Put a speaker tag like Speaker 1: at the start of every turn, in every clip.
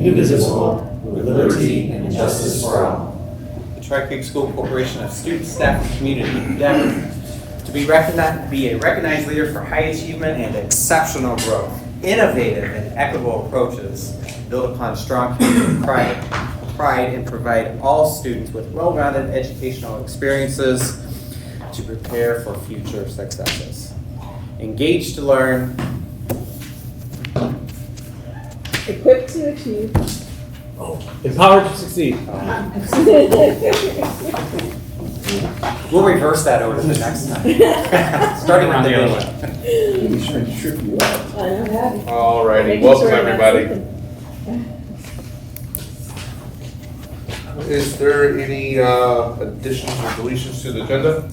Speaker 1: indivisible, with liberty and justice for all.
Speaker 2: The Tri-Creek School Corporation of students, staff, and community endeavor to be a recognized leader for high achievement and exceptional growth. Innovative and equitable approaches build upon strong community pride and provide all students with well-rounded educational experiences to prepare for future successes. Engaged to learn,
Speaker 3: Equipped to achieve.
Speaker 4: Empowered to succeed.
Speaker 2: We'll reverse that over to the next time. Starting on the other one.
Speaker 1: He's trying to trip you up.
Speaker 3: I know that.
Speaker 5: Alrighty,
Speaker 3: Making
Speaker 5: welcome
Speaker 3: sure I'm not
Speaker 5: everybody.
Speaker 3: sleeping.
Speaker 5: Is there any additions or deletions to the agenda?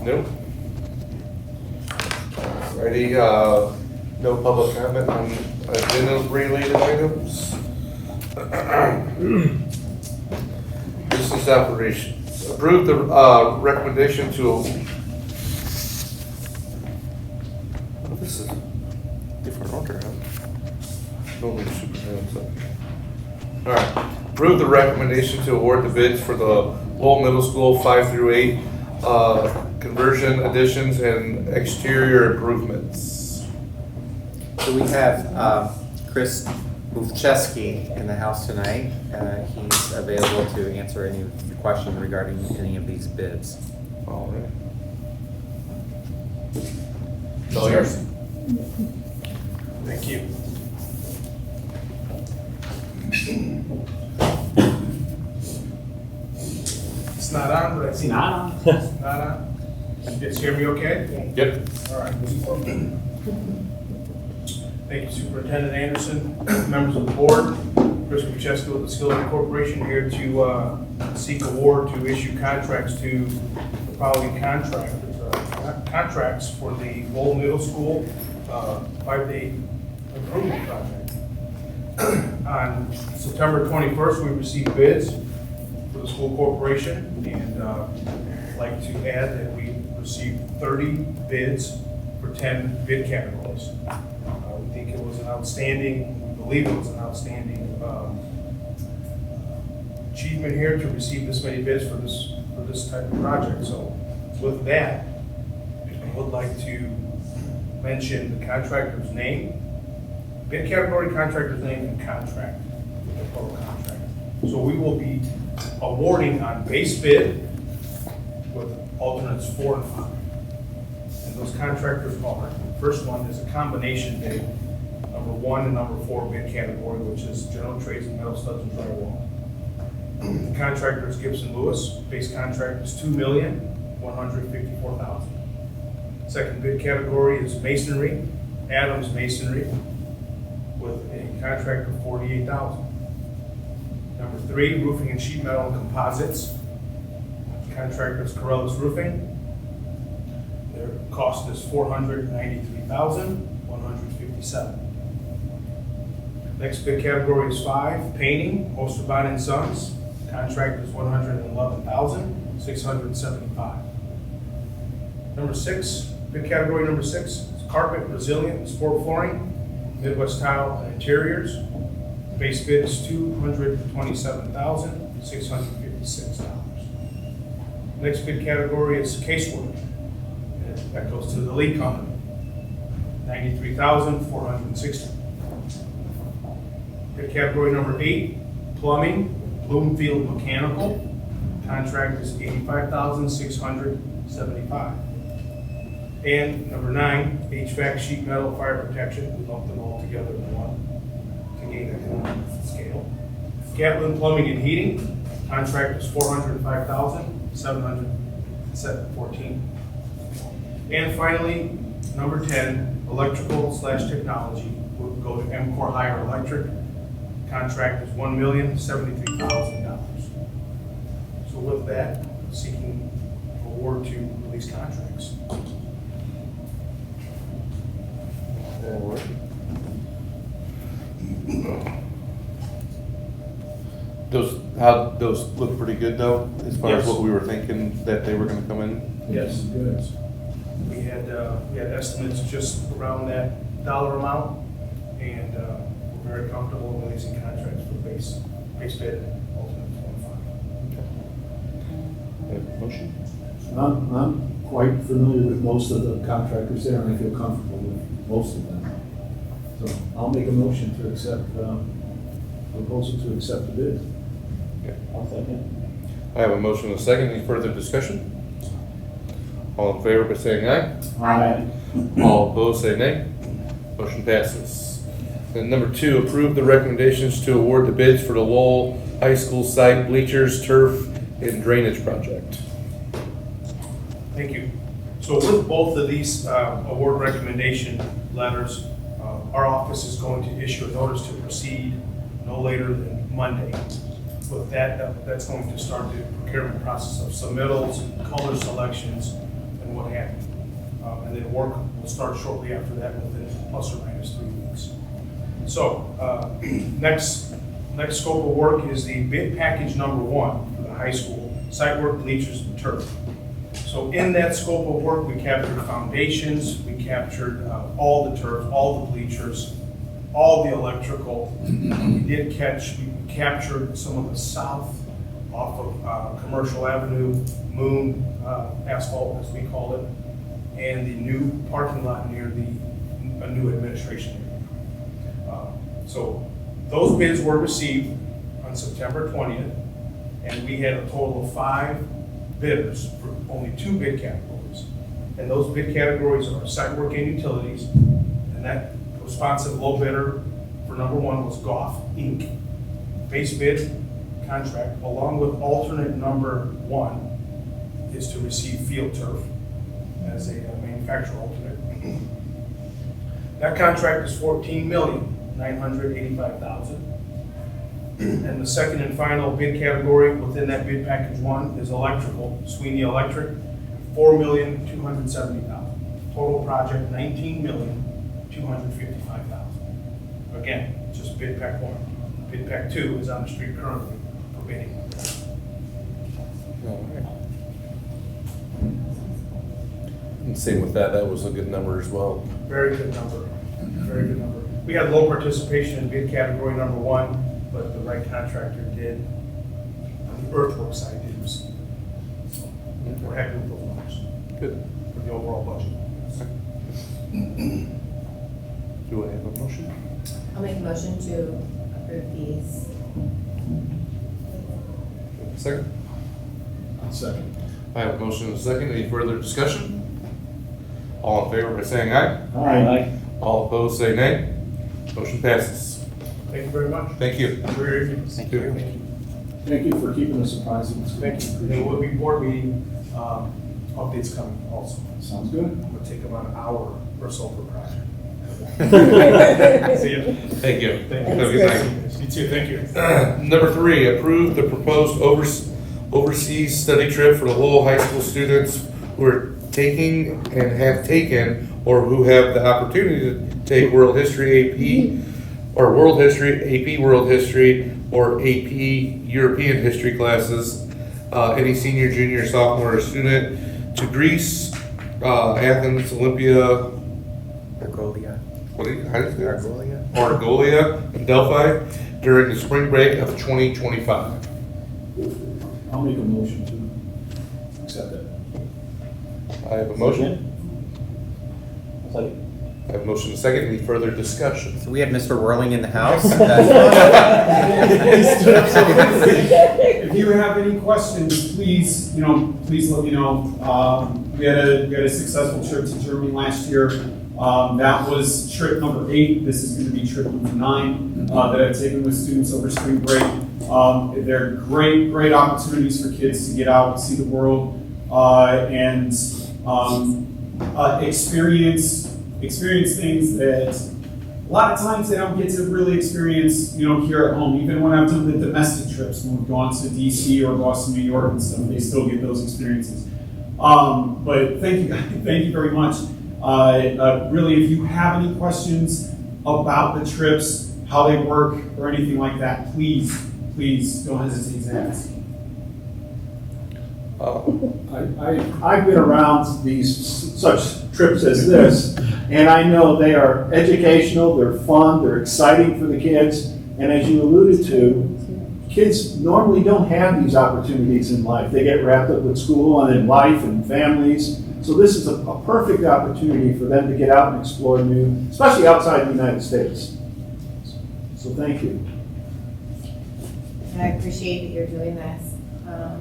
Speaker 5: Nope. Alrighty, no public comment on agenda-related items. Business operations. Approve the recommendation to. This is different order, huh? Normally superintendent's up here. All right. Approve the recommendation to award the bids for the Lowell Middle School 5 through 8 conversion additions and exterior improvements.
Speaker 2: So we have Chris Bufcheski in the house tonight. He's available to answer any questions regarding any of these bids.
Speaker 5: All right. It's all yours.
Speaker 6: Thank you. It's not on, but I see.
Speaker 4: Not on.
Speaker 6: It's not on. You guys hear me okay?
Speaker 5: Yep.
Speaker 6: All right. Thank you, Superintendent Anderson, members of the board. Chris Francesco with the Skilling Corporation here to seek award to issue contracts to the following contracts for the Lowell Middle School 5-day improvement project. On September 21st, we received bids for the school corporation, and I'd like to add that we received 30 bids for 10 bid categories. We think it was an outstanding, we believe it was an outstanding achievement here to receive this many bids for this type of project. So with that, I would like to mention the contractor's name, bid category, contractor's name, and contract, the total contract. So we will be awarding on base bid with alternates 4 and 5. And those contractors are, the first one is a combination bid, number 1 and number 4 bid category, which is general trades and metal studs and drywall. The contractor is Gibson Lewis. Base contract is $2,154,000. Second bid category is masonry, Adams Masonry, with a contract of $48,000. Number 3, roofing and sheet metal and composites. Contractor is Corellis Roofing. Their cost is $493,157. Next bid category is 5, painting, Osterbond and Sons. Contract is $111,675. Number 6, bid category number 6 is carpet, resilient, and sport flooring, Midwest Tile and Interiors. Base bid is $227,656. Next bid category is casework. And that goes to the lead company, $93,460. Bid category number 8, plumbing, Bloomfield Mechanical. Contract is $85,675. And number 9, HVAC, sheet metal, fire protection. We lumped them all together in one to gain economic scale. Gatlin Plumbing and Heating. Contract is $405,714. And finally, number 10, electrical/technology. We'll go to MCOR Higher Electric. Contract is $1,073,000. So with that, seeking award to release contracts.
Speaker 5: All right. Those look pretty good though, as far as
Speaker 6: Yes.
Speaker 5: what we were thinking that they were gonna come in?
Speaker 6: Yes, good. We had estimates just around that dollar amount, and we're using contracts for base bid and alternate 25.
Speaker 5: Motion?
Speaker 1: I'm quite familiar with most of the contractors there, and I feel comfortable with most of them. So I'll make a motion to accept, proposal to accept the bid.
Speaker 4: I'll second.
Speaker 5: I have a motion and a second. Any further discussion? All in favor by saying aye.
Speaker 1: Aye.
Speaker 5: All opposed say nay. Motion passes. And number 2, approve the recommendations to award the bids for the Lowell High School site bleachers, turf, and drainage project.
Speaker 6: Thank you. So with both of these award recommendation letters, our office is going to issue a notice to proceed no later than Monday. With that, that's going to start the procurement process of submittals, color selections, and what have you. And then work will start shortly after that within plus or minus 3 weeks. So next scope of work is the bid package number 1 for the high school, site work, bleachers, and turf. So in that scope of work, we captured foundations, we captured all the turf, all the bleachers, all the electrical. We captured some of the south off of Commercial Avenue, Moon asphalt, as we call it, and the new parking lot near a new administration area. So those bids were received on September 20th, and we had a total of 5 bidders for only 2 bid categories. And those bid categories are site work and utilities, and that responsive low bidder for number 1 was Goff Inc. Base bid contract, along with alternate number 1, is to receive field turf as a manufacturer alternate. That contract is $14,985,000. And the second and final bid category within that bid package 1 is electrical, Sweeney Electric, $4,270,000. Total project $19,255,000. Again, just bid pack 1. Bid pack 2 is on the street currently for bidding.
Speaker 5: All right. And same with that was a good number as well.
Speaker 6: Very good number, very good number. We had low participation in bid category number 1, but the right contractor did, on the earthwork side, did receive it. So we're happy with those numbers
Speaker 5: Good.
Speaker 6: for the overall budget.
Speaker 5: Do I have a motion?
Speaker 7: I'll make a motion to approve these.
Speaker 5: Second?
Speaker 1: I'll second.
Speaker 5: I have a motion and a second. Any further discussion? All in favor by saying aye.
Speaker 1: Aye.
Speaker 5: All opposed say nay. Motion passes.
Speaker 6: Thank you very much.
Speaker 5: Thank you.
Speaker 6: Have a great evening.
Speaker 2: Thank
Speaker 5: you.
Speaker 6: Thank you.
Speaker 1: Thank you for keeping us apprised of this.
Speaker 6: Thank you. There will be board meeting updates coming also.
Speaker 1: Sounds good.
Speaker 6: It will take about an hour or so per project. See you.
Speaker 5: Thank you.
Speaker 6: Thank
Speaker 5: Have a
Speaker 6: you.
Speaker 5: good night.
Speaker 6: You too, thank you.
Speaker 5: Number 3, approve the proposed overseas study trip for the Lowell High School students who are taking and have taken or who have the opportunity to take World History AP or World History, AP World History, or AP European History classes, any senior, junior, sophomore, or student to Greece, Athens, Olympia,
Speaker 2: Argolia.
Speaker 5: how do you say that?
Speaker 2: Argolia?
Speaker 5: Argolia, and Delphi during the spring break of 2025.
Speaker 1: I'll make a motion to accept it.
Speaker 5: I have a motion.
Speaker 4: I'll second.
Speaker 5: I have a motion and a second. Any further discussion?
Speaker 2: So we have Mr. Whirling in the house.
Speaker 8: If you have any questions, please let me know. We had a successful trip to Germany last year. That was trip number 8. This is going to be trip number 9 that I've taken with students over spring break. They're great opportunities for kids to get out, see the world, and experience things that a lot of times they don't get to really experience, here at home. Even when I've done the domestic trips, when we've gone to DC or Boston, New York and stuff, they still get those experiences. But thank you very much. Really, if you have any questions about the trips, how they work, or anything like that, please don't hesitate to ask.
Speaker 1: I've been around such trips as this, and I know they are educational, they're fun, they're exciting for the kids, And as you alluded to, kids normally don't have these opportunities in life. They get wrapped up with school and in life and families. So this is a perfect opportunity for them to get out and explore new, especially outside the United States. So thank you.
Speaker 7: And I appreciate that you're doing this. I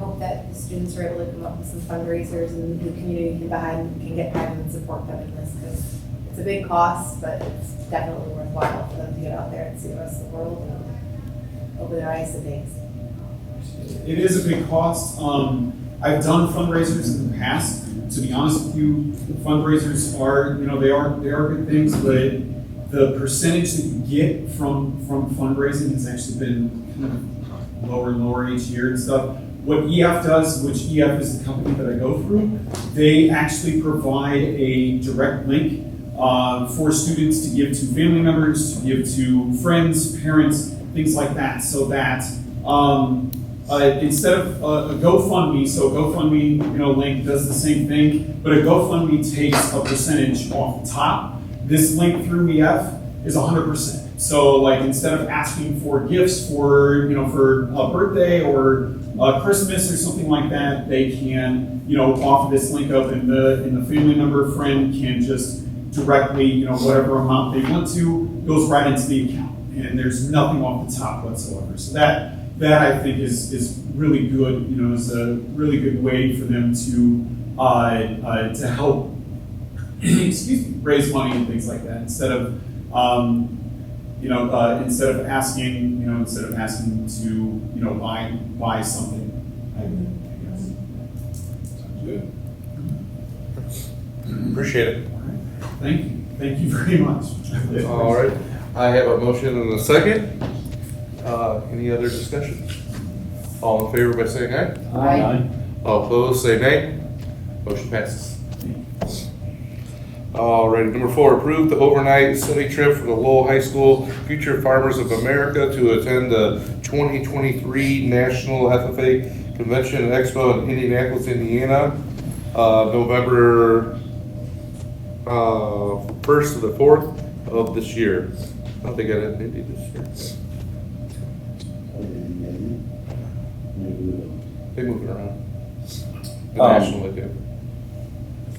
Speaker 7: hope that the students are able to come up with some fundraisers and the community can get behind and support them in this, because it's a big cost, but it's definitely worthwhile for them to get out there and see the rest of the world and open their eyes to things.
Speaker 8: It is a big cost. I've done fundraisers in the past. To be honest with you, the fundraisers are, they are good things, but the percentage that you get from fundraising has actually been kind of lower and lower each year and stuff. What EF does, which EF is the company that I go through, they actually provide a direct link for students to give to family members, to give to friends, parents, things like that, so that instead of a GoFundMe, so a GoFundMe link does the same thing, but a GoFundMe takes a percentage off the top. This link through EF is 100%. So like instead of asking for gifts for for a birthday or Christmas or something like that, they can offer this link up, and the family member friend can just directly whatever amount they want to goes right into the account, and there's nothing off the top whatsoever. So that I think is really good. Is a really good way for them to help raise money and things like that, instead of instead of asking to buy something. I guess.
Speaker 5: Sounds good. Appreciate it.
Speaker 8: Thank you very much.
Speaker 5: All right, I have a motion and a second. Any other discussion? All in favor by saying aye.
Speaker 7: Aye.
Speaker 5: All opposed, say nay. Motion passes. Alrighty, number 4, approve the overnight study trip for the Lowell High School Future Farmers of America to attend the 2023 National FFA Convention and Expo in Indianapolis, Indiana, November 1st to the 4th of this year. I don't think I did Indy this year. They move it around. The national they do.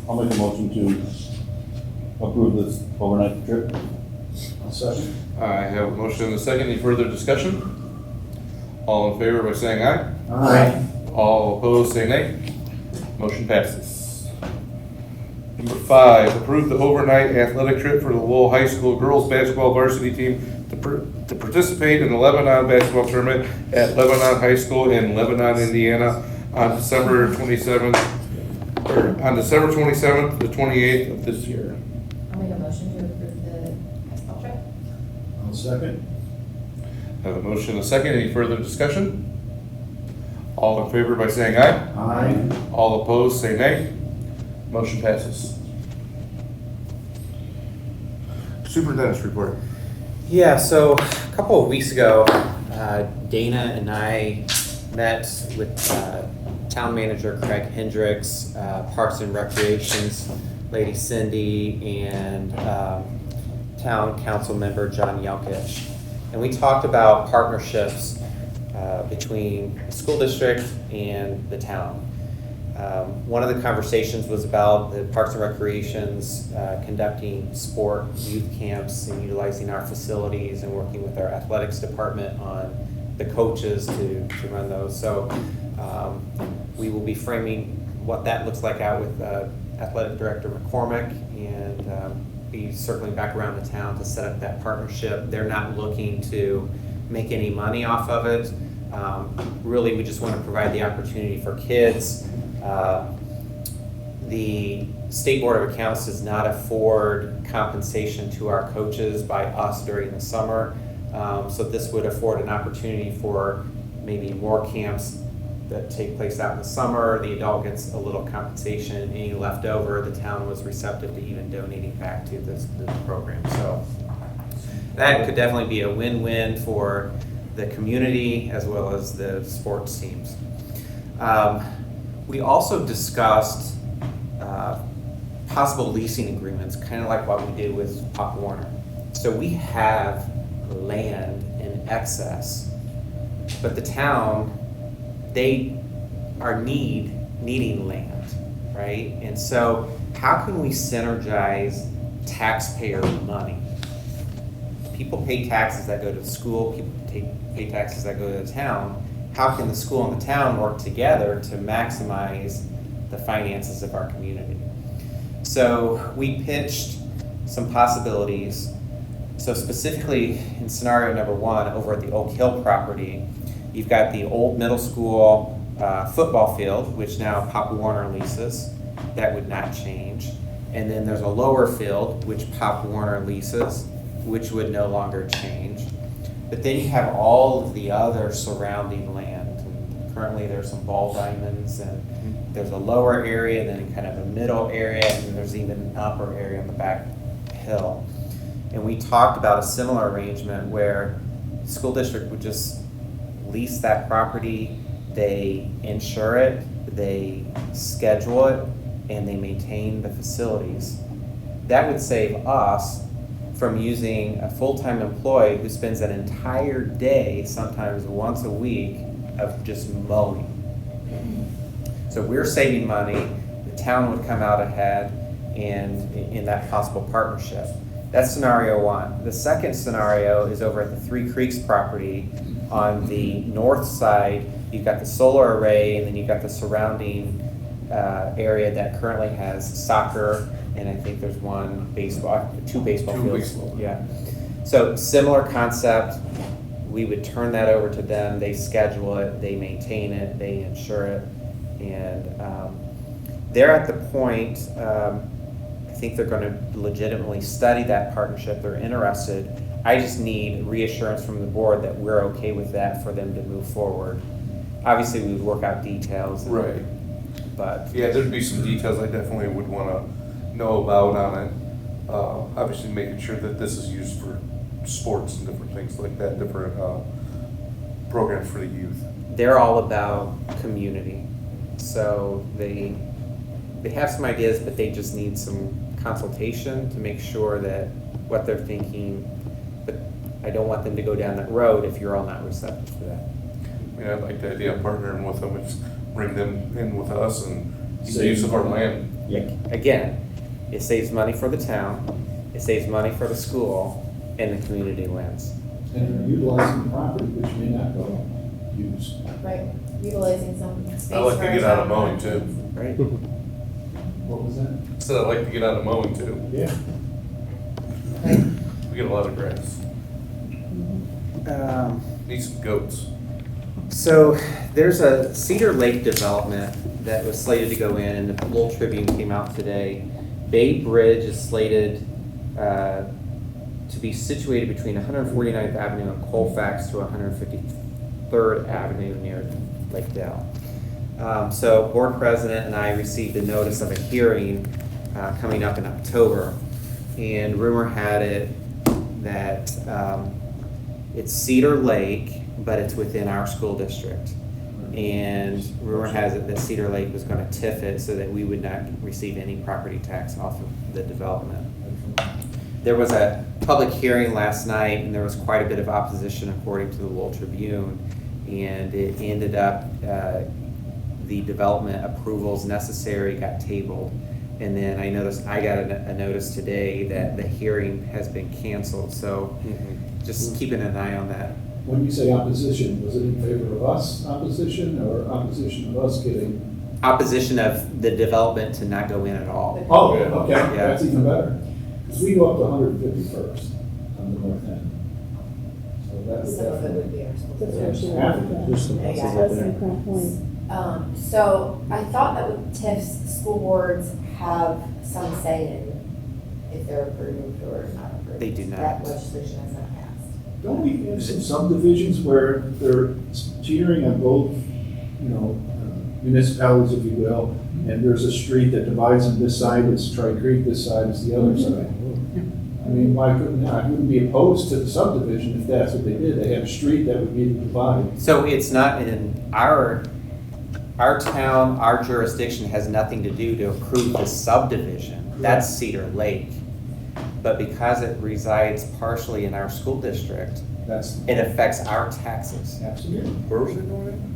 Speaker 4: I'll make a motion to approve this overnight trip.
Speaker 1: I'll second.
Speaker 5: I have a motion and a second. Any further discussion? All in favor by saying aye.
Speaker 1: Aye.
Speaker 5: All opposed, say nay. Motion passes. Number 5, approve the overnight athletic trip for the Lowell High School girls basketball varsity team to participate in the Lebanon basketball tournament at Lebanon High School in Lebanon, Indiana on December 27th to 28th of this year.
Speaker 7: I'll make a motion to approve the basketball trip.
Speaker 1: I'll second.
Speaker 5: Have a motion and a second. Any further discussion? All in favor by saying aye.
Speaker 1: Aye.
Speaker 5: All opposed, say nay. Motion passes. Superintendent's report.
Speaker 2: Yeah, so a couple of weeks ago, Dana and I met with Town Manager Craig Hendricks, Parks and Recreations Lady Cindy, and Town Council Member John Yelkish. And we talked about partnerships between the school district and the town. One of the conversations was about the Parks and Recreations conducting sport youth camps and utilizing our facilities and working with our athletics department on the coaches to run those. So we will be framing what that looks like out with Athletic Director McCormick, and be circling back around the town to set up that partnership. They're not looking to make any money off of it. Really, we just want to provide the opportunity for kids. The State Board of Accounts does not afford compensation to our coaches by us during the summer. So this would afford an opportunity for maybe more camps that take place out in the summer. The adult gets a little compensation. Any left over, the town was receptive to even donating back to this program. So that could definitely be a win-win for the community as well as the sports teams. We also discussed possible leasing agreements, kind of like what we did with Pop Warner. So we have land in excess. But the town, they are needing land, right? And so how can we synergize taxpayer money? People pay taxes that go to the school, people pay taxes that go to the town. How can the school and the town work together to maximize the finances of our community? So we pitched some possibilities. So specifically in scenario number one, over at the Oak Hill property, you've got the old middle school football field, which now Pop Warner leases. That would not change. And then there's a lower field, which Pop Warner leases, which would no longer change. But then you have all of the other surrounding land. And currently there's some ball diamonds, and there's a lower area, and then kind of a middle area, and there's even an upper area on the back hill. And we talked about a similar arrangement where the school district would just lease that property, they insure it, they schedule it, and they maintain the facilities. That would save us from using a full-time employee who spends an entire day, sometimes once a week, of just mowing. So we're saving money, the town would come out ahead, and in that possible partnership. That's scenario one. The second scenario is over at the Three Creeks property. On the north side, you've got the solar array, and then you've got the surrounding area that currently has soccer, and I think there's one baseball, two baseball fields. Yeah. So similar concept. We would turn that over to them. They schedule it, they maintain it, they insure it, and they're at the point. I think they're going to legitimately study that partnership. They're interested. I just need reassurance from the board that we're okay with that for them to move forward. Obviously, we would work out details.
Speaker 5: Right.
Speaker 2: But
Speaker 5: Yeah, there'd be some details I definitely would want to know about on it. Obviously, making sure that this is used for sports and different things like that, different programs for the youth.
Speaker 2: they're all about community. So they have some ideas, but they just need some consultation to make sure that what they're thinking, but I don't want them to go down that road if you're all not receptive to that.
Speaker 5: I mean, I like the idea of partnering with them, it's bring them in with us and
Speaker 1: Save
Speaker 5: use of our land.
Speaker 2: Again, it saves money for the town, it saves money for the school, and the community wins.
Speaker 1: And they're utilizing the property, which may not go used.
Speaker 7: Right, utilizing some space.
Speaker 5: I like
Speaker 7: for
Speaker 5: to
Speaker 7: our
Speaker 5: get out of
Speaker 7: town.
Speaker 5: mowing too.
Speaker 2: Right?
Speaker 1: What was that?
Speaker 5: Said I like to get out of mowing too.
Speaker 1: Yeah.
Speaker 5: We get a lot of grass. Need some goats.
Speaker 2: So there's a Cedar Lake development that was slated to go in, and the Lowell Tribune came out today. Bay Bridge is slated to be situated between 149th Avenue and Colfax to 153rd Avenue near Lake Dell. So board president and I received a notice of a hearing coming up in October, and rumor had it that it's Cedar Lake, but it's within our school district. And rumor has it that Cedar Lake was going to TIF it so that we would not receive any property tax off of the development. There was a public hearing last night, and there was quite a bit of opposition according to the Lowell Tribune, and it ended up the development approvals necessary got tabled. And then I noticed, I got a notice today that the hearing has been canceled, so just keeping an eye on that.
Speaker 1: When you say opposition, was it in favor of us opposition or opposition of us getting?
Speaker 2: Opposition of the development to not go in at all.
Speaker 1: Oh,
Speaker 5: Yeah.
Speaker 1: okay,
Speaker 2: Yeah.
Speaker 1: that's even better. Because we go up to 151st on the north end. So that would
Speaker 7: Some of it
Speaker 1: definitely.
Speaker 7: would be our school.
Speaker 3: That's
Speaker 7: district.
Speaker 3: what she
Speaker 1: Half of
Speaker 3: wanted.
Speaker 1: it, just some
Speaker 7: Yeah,
Speaker 1: houses
Speaker 7: yeah.
Speaker 1: up
Speaker 3: That's
Speaker 1: there.
Speaker 3: an important point.
Speaker 7: So I thought that with TIFs, school boards have some say in if they're approved or not approved.
Speaker 2: They do not.
Speaker 7: That legislation has not passed.
Speaker 1: Don't we have some subdivisions where they're teetering on both, municipalities, if you will, and there's a street that divides them, this side is Tri Creek, this side is the other side? I mean, why couldn't, I wouldn't be opposed to the subdivision if that's what they did, they have a street that would be the divide.
Speaker 2: So it's not in our town, our jurisdiction has nothing to do to approve the subdivision. That's Cedar Lake. but because it resides partially in our school district,
Speaker 1: That's
Speaker 2: it affects our taxes.
Speaker 1: absolutely.
Speaker 5: Where was it going?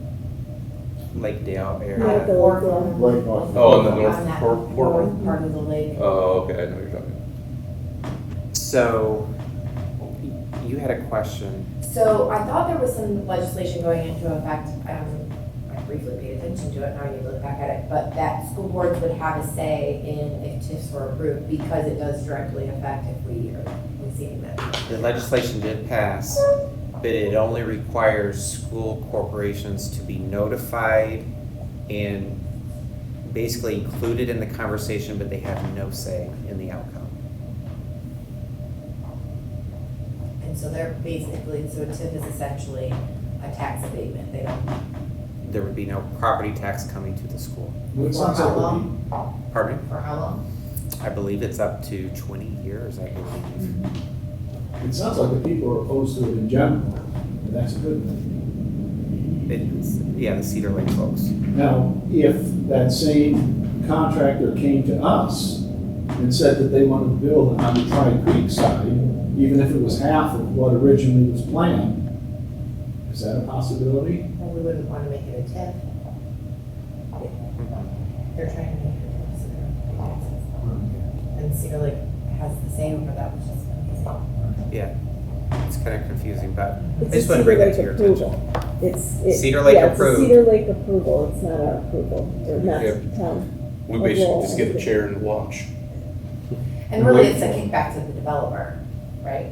Speaker 2: Lakedale
Speaker 3: Not
Speaker 2: area.
Speaker 3: the
Speaker 7: Or
Speaker 3: local.
Speaker 4: Right north.
Speaker 5: Oh, in the
Speaker 7: on
Speaker 5: north
Speaker 7: that
Speaker 5: port.
Speaker 7: north part of the lake.
Speaker 5: Oh, okay, I know what you're talking
Speaker 2: So, you had a question.
Speaker 7: So I thought there was some legislation going into effect, I briefly paid attention to it, now I need to look back at it, but that school boards would have a say in if TIFs were approved because it does directly affect if we are receiving that.
Speaker 2: The legislation did pass, but it only requires school corporations to be notified and basically included in the conversation, but they have no say in the outcome.
Speaker 7: And so they're basically, so a TIF is essentially a tax abatement, they don't,
Speaker 2: There would be no property tax coming to the school.
Speaker 1: Well, it
Speaker 7: for
Speaker 1: sounds
Speaker 7: how
Speaker 1: like the
Speaker 7: long?
Speaker 2: Pardon me?
Speaker 7: For how long?
Speaker 2: I believe it's up to 20 years, I believe.
Speaker 1: It sounds like the people are opposed to it in general, and that's a good thing.
Speaker 2: It's, yeah, the Cedar Lake folks.
Speaker 1: Now, if that same contractor came to us and said that they wanted to build on the Tri-Creek side, even if it was half of what originally was planned, is that a possibility?
Speaker 7: Well, we wouldn't want to make it a TIF. They're trying to make it a TIF, so they're paying taxes. And Cedar Lake has the same for that, which is confusing.
Speaker 2: Yeah, it's kind of confusing, but I
Speaker 3: It's a
Speaker 2: just want to
Speaker 3: Cedar
Speaker 2: bring that
Speaker 3: Lake
Speaker 2: to your attention.
Speaker 3: approval.
Speaker 2: Cedar Lake approved.
Speaker 3: Yeah, it's a Cedar Lake approval, it's not our approval, or not
Speaker 5: Yeah.
Speaker 3: town.
Speaker 5: about. We basically just get a chair and watch.
Speaker 7: And really, it's a kickback to the developer, right?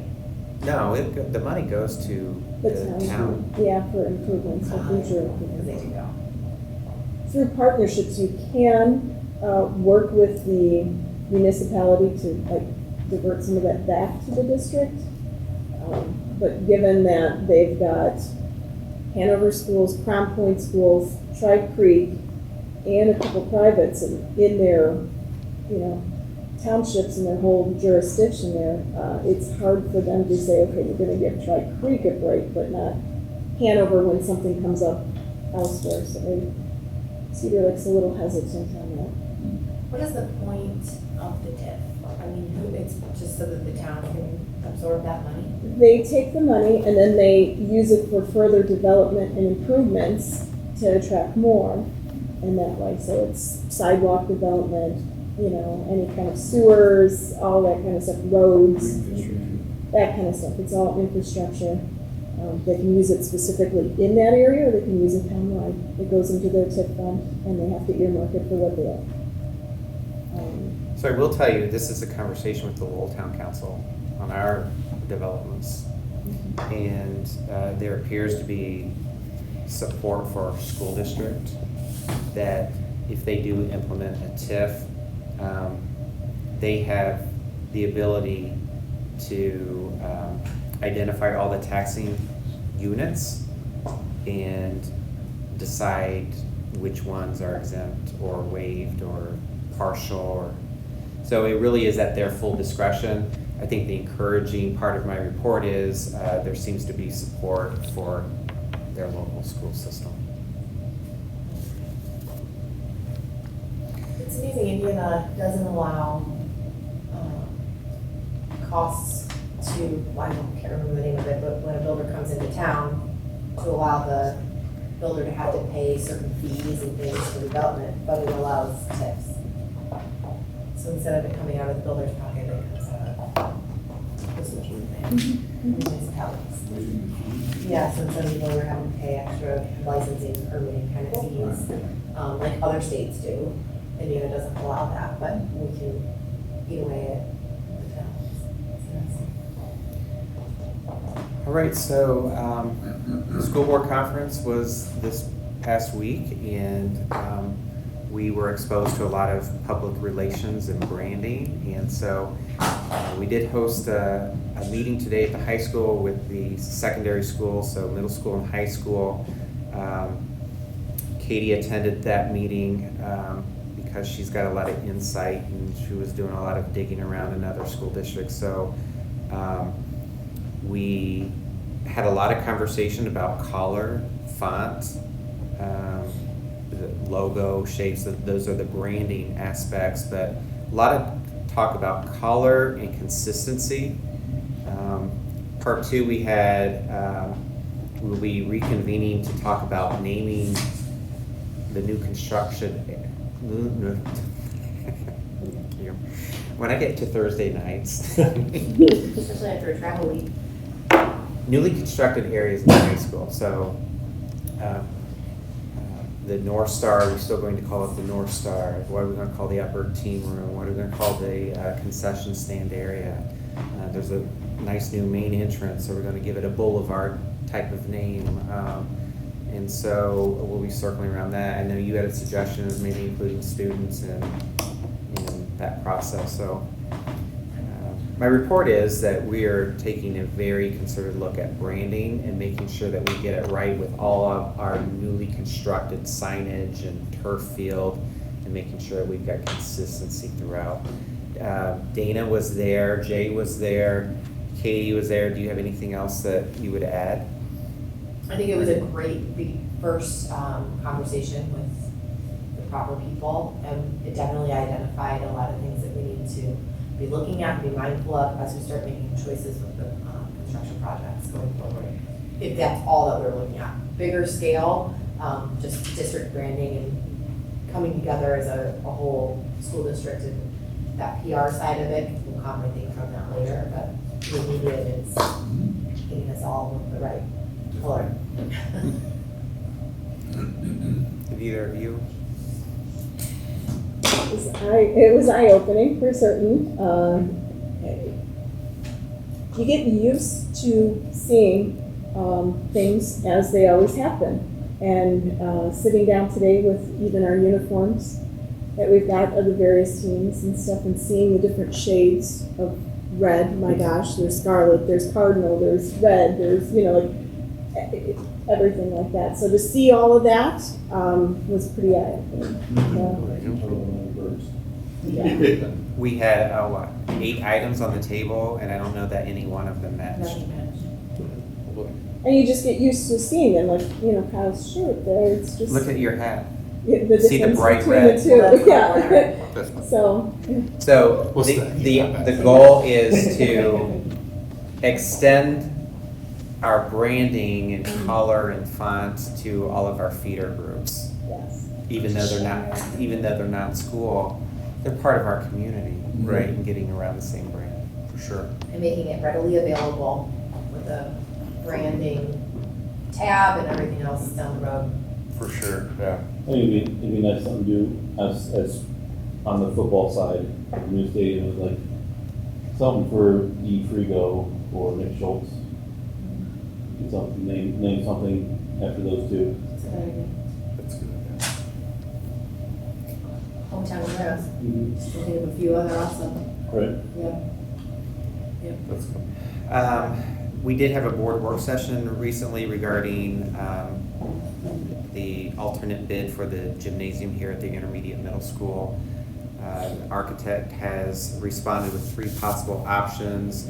Speaker 2: No, the money goes to
Speaker 3: The
Speaker 2: the
Speaker 3: town,
Speaker 2: town.
Speaker 3: yeah, for improvements, for future
Speaker 7: Because they
Speaker 3: improvements.
Speaker 7: do go.
Speaker 3: Through partnerships, you can work with the municipality to like divert some of that back to the district. But given that they've got Hanover schools, Crown Point schools, Tri-Creek, and a couple privates in their, townships and their whole jurisdiction there, it's hard for them to say, okay, you're gonna give Tri-Creek a break, but not Hanover when something comes up elsewhere. So Cedar Lake's a little hesitant on that.
Speaker 7: What is the point of the TIF? I mean, it's just so that the town can absorb that money?
Speaker 3: They take the money and then they use it for further development and improvements to attract more in that way. So it's sidewalk development, any kind of sewers, all that kind of stuff, roads, that kind of stuff. It's all infrastructure. They can use it specifically in that area or they can use it townwide. It goes into their TIF fund and they have to earmark it for what they are.
Speaker 2: So I will tell you, this is a conversation with the Lowell Town Council on our developments. And there appears to be support for our school district that if they do implement a TIF, they have the ability to identify all the taxing units and decide which ones are exempt or waived or partial. So it really is at their full discretion. I think the encouraging part of my report is there seems to be support for their local school system.
Speaker 7: It's amazing, Indiana doesn't allow costs to, I can't remember the name of it, but when a builder comes into town, to allow the builder to have to pay certain fees and things for development, but it allows TIFs. So instead of it coming out of the builder's pocket, it comes out of the school municipalities. Yeah, so instead of the builder having to pay extra licensing, permitting kind of fees, like other states do, Indiana doesn't allow that, but we can eat away at the towns.
Speaker 2: All right, so the school board conference was this past week, and we were exposed to a lot of public relations and branding, and so we did host a meeting today at the high school with the secondary school, so middle school and high school. Katie attended that meeting because she's got a lot of insight, and she was doing a lot of digging around in other school districts. So we had a lot of conversation about color, font, the logo shapes. Those are the branding aspects, but a lot of talk about color and consistency. Part 2, we had, we'll be reconvening to talk about naming the new construction. When I get to Thursday nights,
Speaker 7: Especially after a travel week.
Speaker 2: newly constructed areas in the high school. So the North Star, we're still going to call it the North Star. What are we going to call the upper team room? What are we going to call the concession stand area? There's a nice new main entrance, so we're going to give it a boulevard type of name. And so we'll be circling around that. I know you had a suggestion of maybe including students in that process. So my report is that we are taking a very concerted look at branding and making sure that we get it right with all of our newly constructed signage and turf field, and making sure that we've got consistency throughout. Dana was there, Jay was there, Katie was there. Do you have anything else that you would add?
Speaker 7: I think it was a great first conversation with the proper people, and it definitely identified a lot of things that we need to be looking at and be mindful of as we start making choices with the construction projects going forward. If that's all that we're looking at. Bigger scale, just district branding and coming together as a whole school district, and that PR side of it will come, I think, from that later, but the immediate is getting us all with the right color.
Speaker 2: Did either of you?
Speaker 3: It was eye-opening for certain. You get used to seeing things as they always happen. And sitting down today with even our uniforms that we've got of the various teams and stuff, and seeing the different shades of red, my gosh, there's scarlet, there's cardinal, there's red, there's, everything like that. So to see all of that was pretty eye-opening. Yeah.
Speaker 2: We had, 8 items on the table, and I don't know that any one of them matched.
Speaker 7: Nothing matched.
Speaker 3: And you just get used to seeing them, like, Kyle's shirt there, it's just.
Speaker 2: Look at your hat.
Speaker 3: The
Speaker 2: See the
Speaker 3: difference
Speaker 2: bright
Speaker 3: between
Speaker 2: red.
Speaker 3: the two,
Speaker 7: Well,
Speaker 3: yeah.
Speaker 5: That's fine.
Speaker 3: So,
Speaker 2: So
Speaker 5: What's that?
Speaker 2: the goal is to extend our branding and color and font to all of our feeder groups.
Speaker 3: yes.
Speaker 2: Even though they're not school, they're part of our community, right? And getting around the same brand, for sure.
Speaker 7: And making it readily available with a branding tab and everything else down the road.
Speaker 5: For sure, yeah.
Speaker 4: I think it'd be nice something to do as on the football side of the new stadium, is like something for E. Frigo or Nick Schultz. Something, name something after those two.
Speaker 7: That's a good idea.
Speaker 5: That's good, yeah.
Speaker 7: Hometown heroes. We'll think of a few other also.
Speaker 4: Right.
Speaker 7: Yeah.
Speaker 5: That's good.
Speaker 2: We did have a board work session recently regarding the alternate bid for the gymnasium here at the intermediate middle school. The architect has responded with 3 possible options.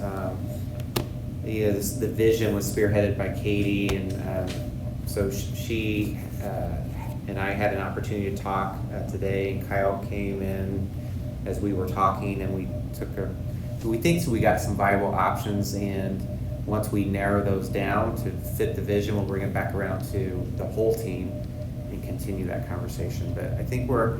Speaker 2: The vision was spearheaded by Katie, and so she and I had an opportunity to talk today, and Kyle came in as we were talking, and we think we got some viable options, and once we narrow those down to fit the vision, we'll bring it back around to the whole team and continue that conversation. But I think we're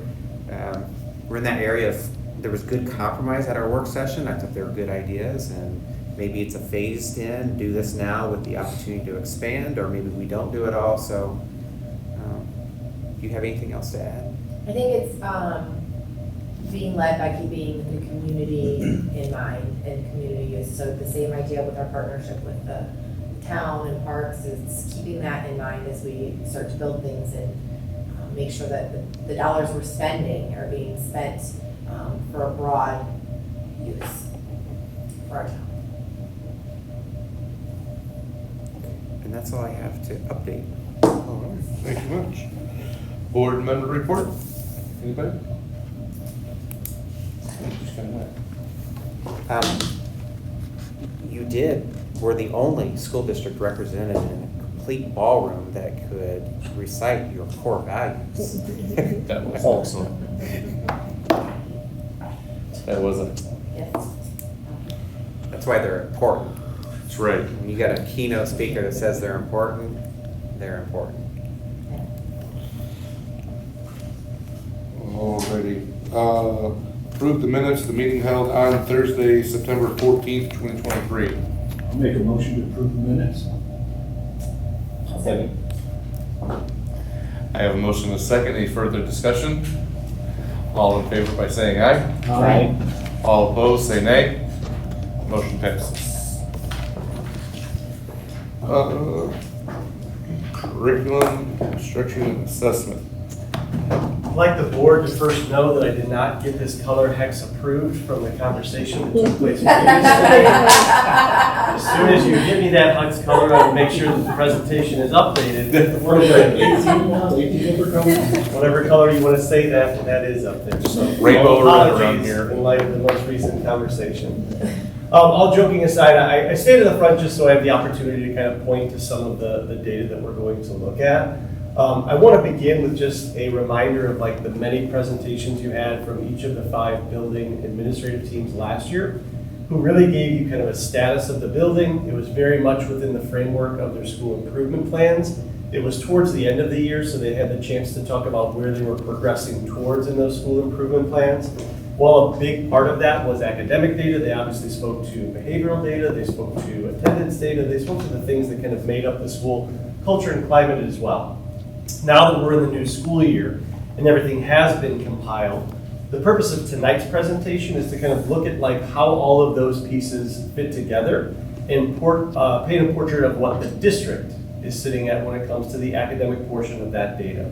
Speaker 2: in that area of, there was good compromise at our work session. I thought there were good ideas, and maybe it's a phased in, do this now with the opportunity to expand, or maybe we don't do it all. So do you have anything else to add?
Speaker 7: I think it's being led by keeping the community in mind and community use. So the same idea with our partnership with the town and parks is keeping that in mind as we start to build things and make sure that the dollars we're spending are being spent for a broad use for our town.
Speaker 2: And that's all I have to update.
Speaker 5: All right, thank you much. Board member report? Anybody?
Speaker 2: You were the only school district represented in a complete ballroom that could recite your core values.
Speaker 5: That was awesome. That was
Speaker 2: why they're important.
Speaker 5: That's right.
Speaker 2: When you get a keynote speaker that says they're important, they're important.
Speaker 5: Alrighty. Approve the minutes of the meeting held on Thursday, September 14th, 2023.
Speaker 1: I'll make a motion to approve the minutes.
Speaker 4: Second.
Speaker 5: I have a motion and a second. Any further discussion? All in favor by saying aye.
Speaker 4: Aye.
Speaker 5: All opposed, say nay. Motion passes. Curriculum, instruction, and assessment.
Speaker 9: I'd like the board to first know that I did not get this color hex approved from the conversation that took place previously. As soon as you give me that hex color, I will make sure that the presentation is updated. Whatever color you want to say that is up there. So
Speaker 5: Rainbow around
Speaker 9: apologies
Speaker 5: here.
Speaker 9: in light of the most recent conversation. All joking aside, I stayed in the front just so I have the opportunity to kind of point to some of the data that we're going to look at. I want to begin with just a reminder of like the many presentations you had from each of the 5 building administrative teams last year, who really gave you kind of a status of the building. It was very much within the framework of their school improvement plans. It was towards the end of the year, so they had the chance to talk about where they were progressing towards in those school improvement plans. While a big part of that was academic data, they obviously spoke to behavioral data, they spoke to attendance data, they spoke to the things that kind of made up the school culture and climate as well. Now that we're in the new school year and everything has been compiled, the purpose of tonight's presentation is to kind of look at like how all of those pieces fit together and paint a portrait of what the district is sitting at when it comes to the academic portion of that data.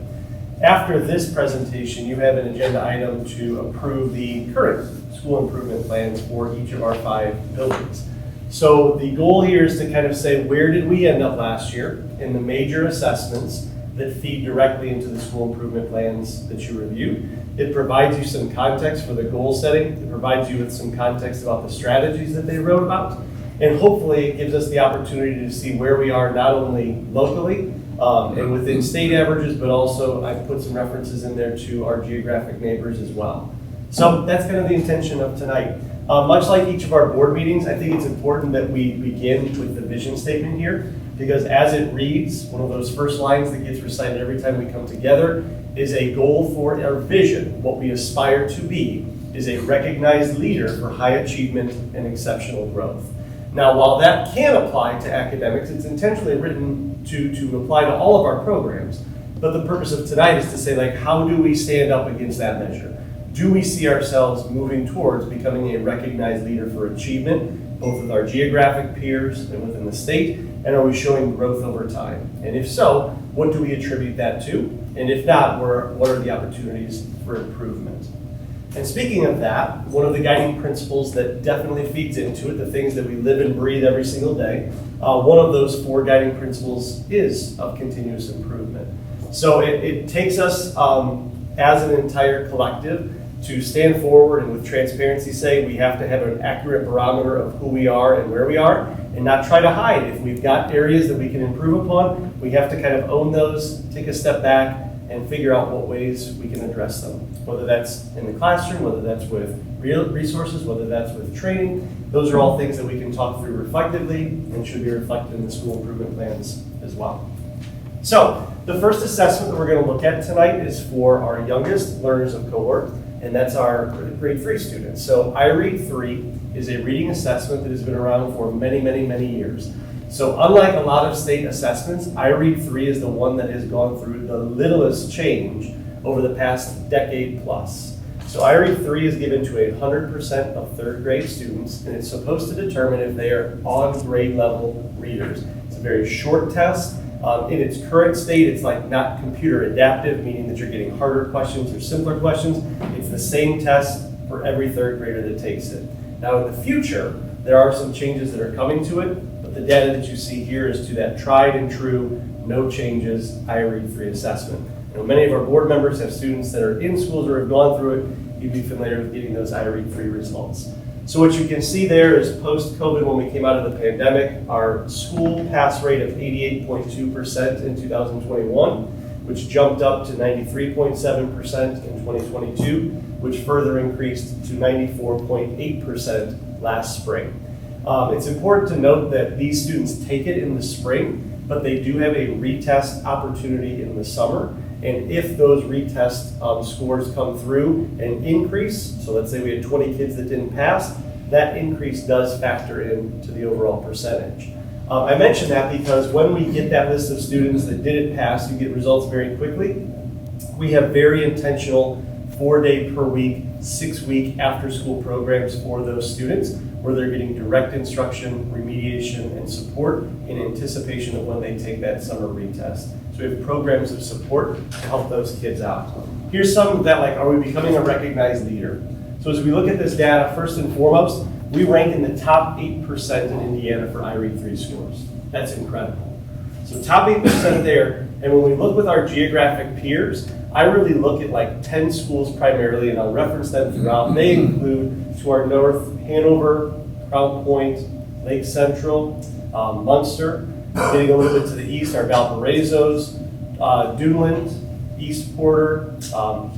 Speaker 9: After this presentation, you have an agenda item to approve the current school improvement plans for each of our 5 buildings. So the goal here is to kind of say, where did we end up last year in the major assessments that feed directly into the school improvement plans that you review. It provides you some context for the goal setting. It provides you with some context about the strategies that they wrote about. And hopefully it gives us the opportunity to see where we are not only locally and within state averages, but also I've put some references in there to our geographic neighbors as well. So that's kind of the intention of tonight. Much like each of our board meetings, I think it's important that we begin with the vision statement here, because as it reads, one of those first lines that gets recited every time we come together is a goal for our vision. What we aspire to be is a recognized leader for high achievement and exceptional growth. Now, while that can apply to academics, it's intentionally written to apply to all of our programs. But the purpose of tonight is to say, like, how do we stand up against that measure? Do we see ourselves moving towards becoming a recognized leader for achievement, both with our geographic peers and within the state? And are we showing growth over time? And if so, what do we attribute that to? And if not, what are the opportunities for improvement? And speaking of that, one of the guiding principles that definitely feeds into it, the things that we live and breathe every single day, one of those 4 guiding principles is of continuous improvement. So it takes us as an entire collective to stand forward and with transparency say we have to have an accurate barometer of who we are and where we are and not try to hide. If we've got areas that we can improve upon, we have to kind of own those, take a step back, and figure out what ways we can address them. Whether that's in the classroom, whether that's with real resources, whether that's with training, those are all things that we can talk through reflectively and should be reflected in the school improvement plans as well. So the first assessment that we're going to look at tonight is for our youngest learners of cohort, and that's our grade 3 students. So iRead 3 is a reading assessment that has been around for many, many, many years. So unlike a lot of state assessments, iRead 3 is the one that has gone through the littlest change over the past decade plus. So iRead 3 is given to 100% of 3rd grade students, and it's supposed to determine if they are on grade level readers. It's a very short test. In its current state, it's like not computer adaptive, meaning that you're getting harder questions or simpler questions. It's the same test for every 3rd grader that takes it. Now in the future, there are some changes that are coming to it, but the data that you see here is to that tried and true, no changes, iRead 3 assessment. You know, many of our board members have students that are in schools or have gone through it. You'd be familiar with getting those iRead 3 results. So what you can see there is post-COVID, when we came out of the pandemic, our school pass rate of 88.2% in 2021, which jumped up to 93.7% in 2022, which further increased to 94.8% last spring. It's important to note that these students take it in the spring, but they do have a retest opportunity in the summer. And if those retest scores come through and increase, so let's say we had 20 kids that didn't pass, that increase does factor into the overall percentage. I mention that because when we get that list of students that didn't pass, you get results very quickly. We have very intentional 4-day per week, 6-week after school programs for those students where they're getting direct instruction, remediation, and support in anticipation of when they take that summer retest. So we have programs of support to help those kids out. Here's some of that, like, are we becoming a recognized leader? So as we look at this data, first and foremost, we rank in the top 8% in Indiana for IREAD 3 scores. That's incredible. So top 8% there, and when we look with our geographic peers, I really look at like 10 schools primarily, and I'll reference them throughout. They include, to our north, Hanover, Crown Point, Lake Central, Munster. Getting a little bit to the east, our Valparaisos, Duneland, East Porter,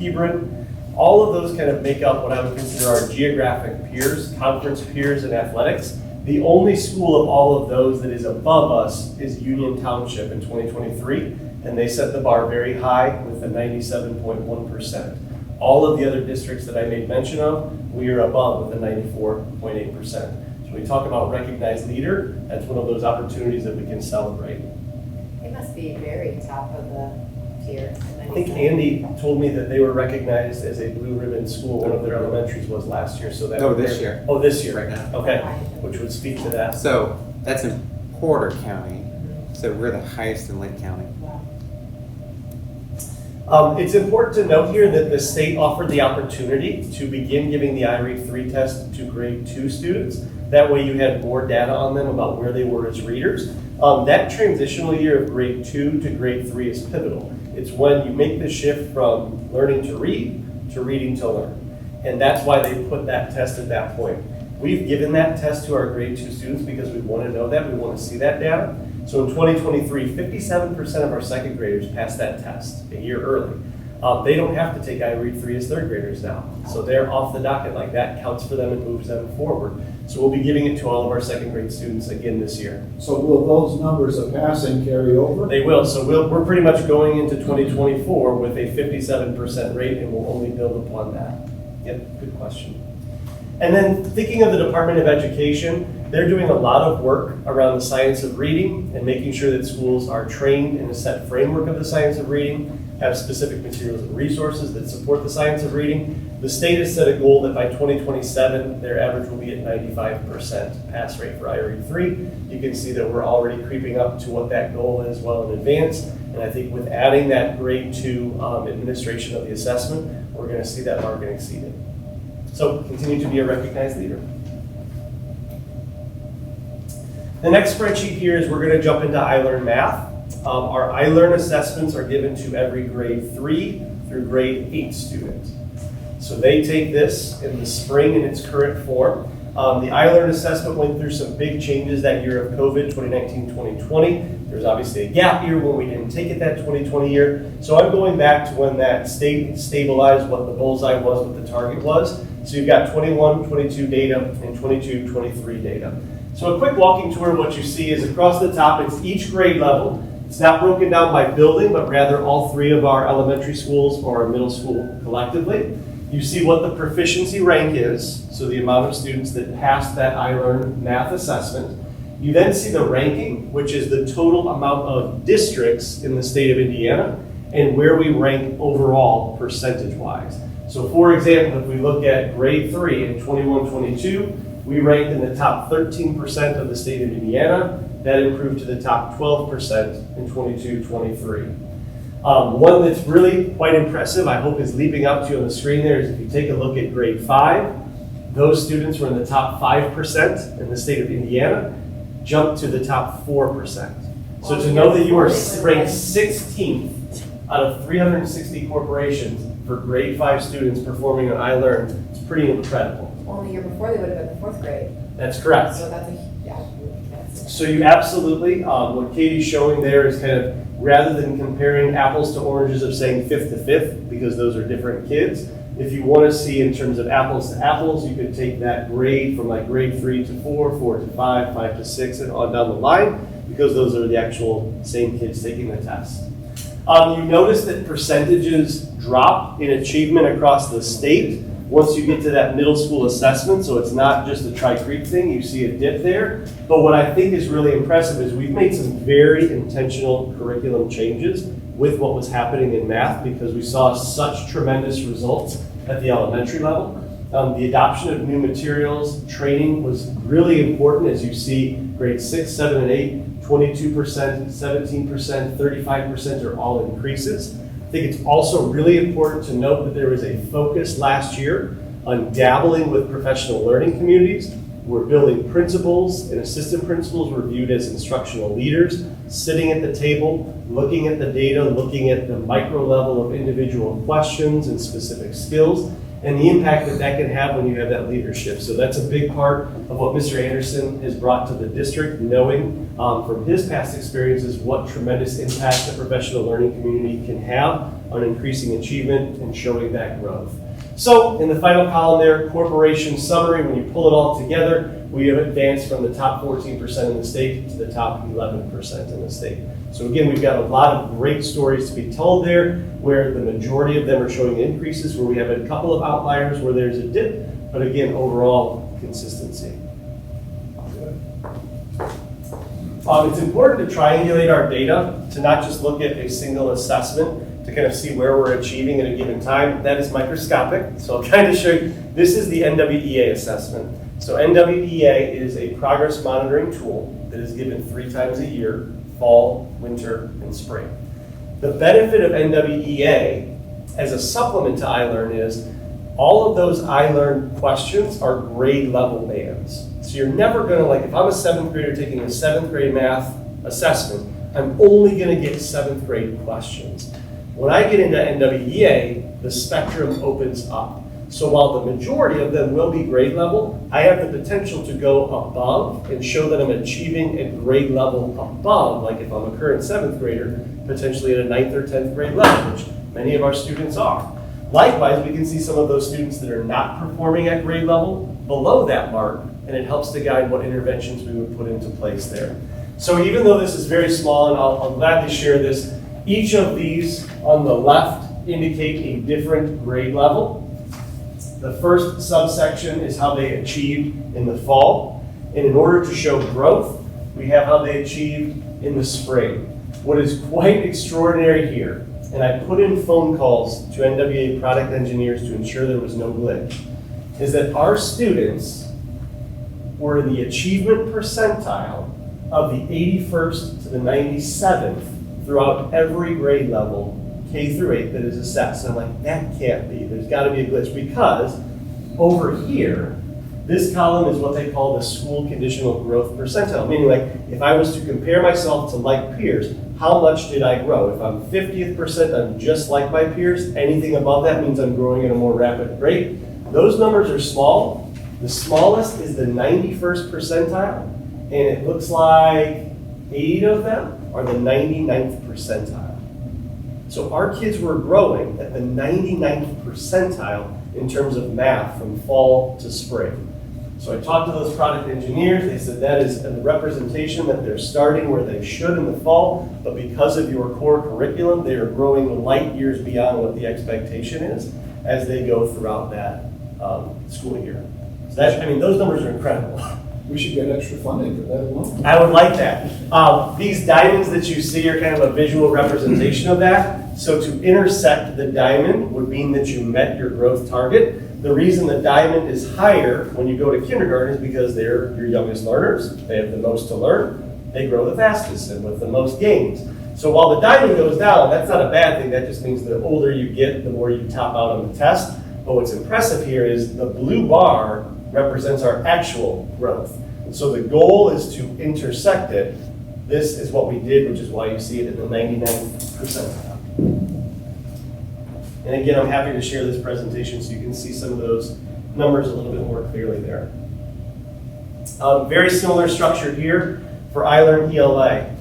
Speaker 9: Hebron. All of those kind of make up what I would consider our geographic peers, conference peers in athletics. The only school of all of those that is above us is Union Township in 2023, and they set the bar very high with a 97.1%. All of the other districts that I made mention of, we are above with a 94.8%. So when we talk about recognized leader, that's one of those opportunities that we can celebrate.
Speaker 7: It must be very top of the tier.
Speaker 9: I think Andy told me that they were recognized as a blue ribbon school. One of their elementaries was last year, so that.
Speaker 2: No, this year.
Speaker 9: Oh, this year.
Speaker 2: Right now.
Speaker 9: Okay, which would speak to that.
Speaker 2: So that's in Porter County. So we're the highest in Lake County.
Speaker 9: It's important to note here that the state offered the opportunity to begin giving the IREAD 3 test to grade 2 students. That way you had more data on them about where they were as readers. That transitional year of grade 2 to grade 3 is pivotal. It's when you make the shift from learning to read to reading to learn. And that's why they put that test at that point. We've given that test to our grade 2 students because we want to know that, we want to see that data. So in 2023, 57% of our second graders passed that test a year early. They don't have to take IREAD 3 as third graders now. So they're off the docket, like that counts for them and moves them forward. So we'll be giving it to all of our second grade students again this year.
Speaker 1: So will those numbers of passing carry over?
Speaker 9: They will. So we're pretty much going into 2024 with a 57% rate, and we'll only build upon that. Yep, good question. And then thinking of the Department of Education, they're doing a lot of work around the science of reading and making sure that schools are trained in a set framework of the science of reading, have specific materials and resources that support the science of reading. The state has set a goal that by 2027, their average will be at 95% pass rate for IREAD 3. You can see that we're already creeping up to what that goal is well in advance. And I think with adding that grade 2 administration of the assessment, we're going to see that mark get exceeded. So continue to be a recognized leader. The next spreadsheet here is we're going to jump into iLearn Math. Our iLearn assessments are given to every grade 3 through grade 8 student. So they take this in the spring in its current form. The iLearn assessment went through some big changes that year of COVID, 2019-2020. There's obviously a gap year when we didn't take it that 2020 year. So I'm going back to when that stabilized what the bullseye was, what the target was. So you've got 21-22 data and 22-23 data. So a quick walking tour of what you see is across the top, it's each grade level. It's not broken down by building, but rather all 3 of our elementary schools or our middle school collectively. You see what the proficiency rank is, so the amount of students that passed that iLearn Math assessment. You then see the ranking, which is the total amount of districts in the state of Indiana and where we rank overall percentage-wise. So for example, if we look at grade 3 in 21-22, we ranked in the top 13% of the state of Indiana. That improved to the top 12% in 22-23. One that's really quite impressive, I hope is leaping up to you on the screen there, is if you take a look at grade 5, those students were in the top 5% in the state of Indiana, jumped to the top 4%. So to know that you are ranked 16th out of 360 corporations for grade 5 students performing on iLearn, it's pretty incredible.
Speaker 7: Well, the year before, they would have been in 4th grade.
Speaker 9: That's correct.
Speaker 7: So that's that's
Speaker 9: So you absolutely, what Katie's showing there is kind of, rather than comparing apples to oranges of saying 5th to 5th, because those are different kids, If you want to see in terms of apples to apples, you could take that grade from like grade 3 to 4, 4 to 5, 5 to 6, and on down the line, because those are the actual same kids taking the test. You notice that percentages drop in achievement across the state once you get to that middle school assessment, so it's not just a Tri-Creek thing, you see a dip there. But what I think is really impressive is we've made some very intentional curriculum changes with what was happening in math, because we saw such tremendous results at the elementary level. The adoption of new materials, training was really important, as you see grades 6, 7, and 8, 22%, 17%, 35% are all increases. I think it's also really important to note that there was a focus last year on dabbling with professional learning communities. We're building principals and assistant principals were viewed as instructional leaders, sitting at the table, looking at the data, looking at the micro level of individual questions and specific skills, and the impact that that can have when you have that leadership. So that's a big part of what Mr. Anderson has brought to the district, knowing from his past experiences what tremendous impact the professional learning community can have on increasing achievement and showing that growth. So in the final column there, corporation summary, when you pull it all together, we have advanced from the top 14% in the state to the top 11% in the state. So again, we've got a lot of great stories to be told there, where the majority of them are showing increases, where we have a couple of outliers where there's a dip, but again, overall consistency. It's important to triangulate our data, to not just look at a single assessment, to kind of see where we're achieving at a given time. That is microscopic, so I'll kind of show you. This is the NWEA assessment. So NWEA is a progress monitoring tool that is given 3 times a year, fall, winter, and spring. The benefit of NWEA as a supplement to iLearn is all of those iLearn questions are grade level bands. So you're never gonna, like if I'm a 7th grader taking a 7th grade math assessment, I'm only gonna get 7th grade questions. When I get into NWEA, the spectrum opens up. So while the majority of them will be grade level, I have the potential to go above and show that I'm achieving at grade level above, like if I'm a current 7th grader, potentially at a 9th or 10th grade level, which many of our students are. Likewise, we can see some of those students that are not performing at grade level below that mark, and it helps to guide what interventions we would put into place there. So even though this is very small, and I'll gladly share this, each of these on the left indicate a different grade level. The first subsection is how they achieved in the fall. And in order to show growth, we have how they achieved in the spring. What is quite extraordinary here, and I put in phone calls to NWA product engineers to ensure there was no glitch, is that our students were in the achievement percentile of the 81st to the 97th throughout every grade level, K through 8, that is assessed. And I'm like, that can't be. There's got to be a glitch, because over here, this column is what they call the school conditional growth percentile. Meaning, like, if I was to compare myself to like peers, how much did I grow? If I'm 50th percent, I'm just like my peers. Anything above that means I'm growing at a more rapid rate. Those numbers are small. The smallest is the 91st percentile, and it looks like 8 of them are the 99th percentile. So our kids were growing at the 99th percentile in terms of math from fall to spring. So I talked to those product engineers. They said that is a representation that they're starting where they should in the fall, but because of your core curriculum, they are growing light years beyond what the expectation is as they go throughout that school year. So that, I mean, those numbers are incredible.
Speaker 1: We should get extra funding for that alone.
Speaker 9: I would like that. These diamonds that you see are kind of a visual representation of that. So to intersect the diamond would mean that you met your growth target. The reason the diamond is higher when you go to kindergarten is because they're your youngest learners. They have the most to learn. They grow the fastest and with the most gains. So while the diamond goes down, that's not a bad thing. That just means the older you get, the more you top out on the test. But what's impressive here is the blue bar represents our actual growth. And so the goal is to intersect it. This is what we did, which is why you see it in the 99th percentile. And again, I'm happy to share this presentation so you can see some of those numbers a little bit more clearly there. Very similar structure here for iLearn ELA.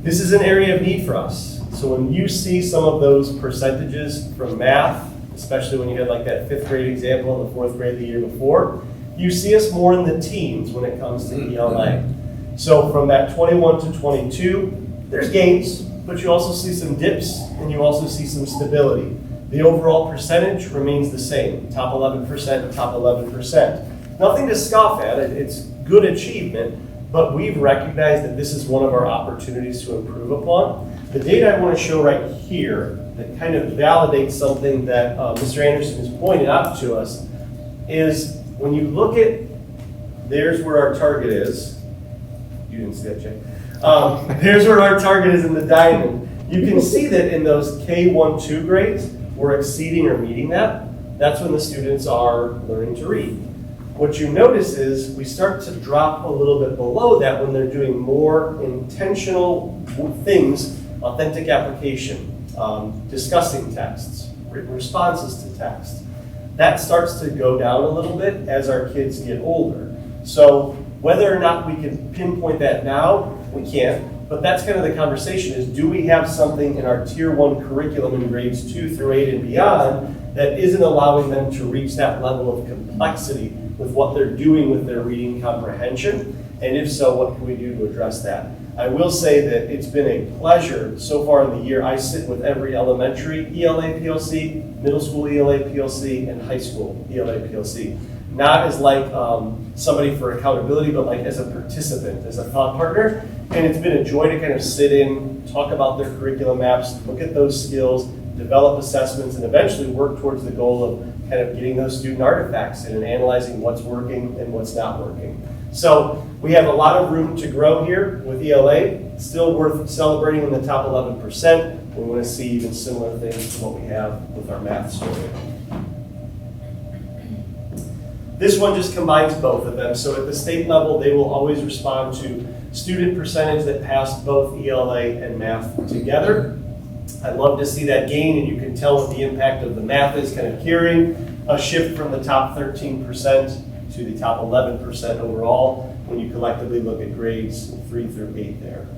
Speaker 9: This is an area of need for us. So when you see some of those percentages from math especially when you had like that 5th grade example and the 4th grade the year before. You see us more in the teens when it comes to ELA. So from that 21 to 22, there's gains, but you also see some dips and you also see some stability. The overall percentage remains the same, top 11%, top 11%. Nothing to scoff at, it's good achievement, but we've recognized that this is one of our opportunities to improve upon. The data I want to show right here that kind of validates something that Mr. Anderson has pointed out to us is when you look at, there's where our target is. You didn't see that, Jay. Here's where our target is in the diamond. You can see that in those K1-2 grades, we're exceeding or meeting that. That's when the students are learning to read. What you notice is we start to drop a little bit below that when they're doing more intentional things, authentic application, discussing texts, written responses to text. That starts to go down a little bit as our kids get older. So whether or not we can pinpoint that now, we can't, but that's kind of the conversation is, do we have something in our Tier 1 curriculum in grades 2 through 8 and beyond that isn't allowing them to reach that level of complexity with what they're doing with their reading comprehension? And if so, what can we do to address that? I will say that it's been a pleasure so far in the year. I sit with every elementary ELA PLC, middle school ELA PLC, and high school ELA PLC. Not as like somebody for accountability, but like as a participant, as a thought partner. And it's been a joy to kind of sit in, talk about their curriculum maps, look at those skills, develop assessments, and eventually work towards the goal of kind of getting those student artifacts in and analyzing what's working and what's not working. So we have a lot of room to grow here with ELA, still worth celebrating in the top 11%. We want to see even similar things to what we have with our math story. This one just combines both of them. So at the state level, they will always respond to student percentage that passed both ELA and math together. I'd love to see that gain, and you can tell what the impact of the math is kind of carrying a shift from the top 13% to the top 11% overall when you collectively look at grades 3 through 8 there.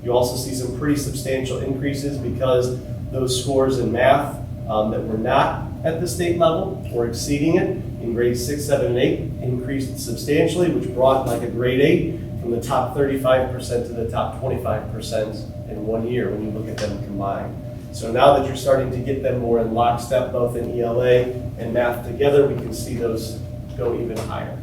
Speaker 9: You also see some pretty substantial increases because those scores in math that were not at the state level or exceeding it in grades 6, 7, and 8 increased substantially, which brought like a grade 8 from the top 35% to the top 25% in 1 year when you look at them combined. So now that you're starting to get them more in lockstep, both in ELA and math together, we can see those go even higher.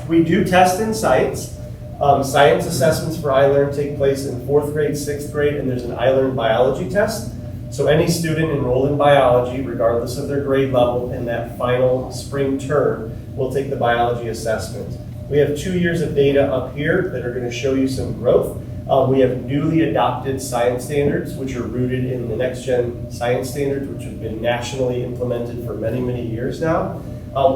Speaker 9: We do test in science. Science assessments for iLearn take place in 4th grade, 6th grade, and there's an iLearn biology test. So any student enrolled in biology, regardless of their grade level, in that final spring term will take the biology assessment. We have 2 years of data up here that are going to show you some growth. We have newly adopted science standards, which are rooted in the next gen science standards, which have been nationally implemented for many, many years now.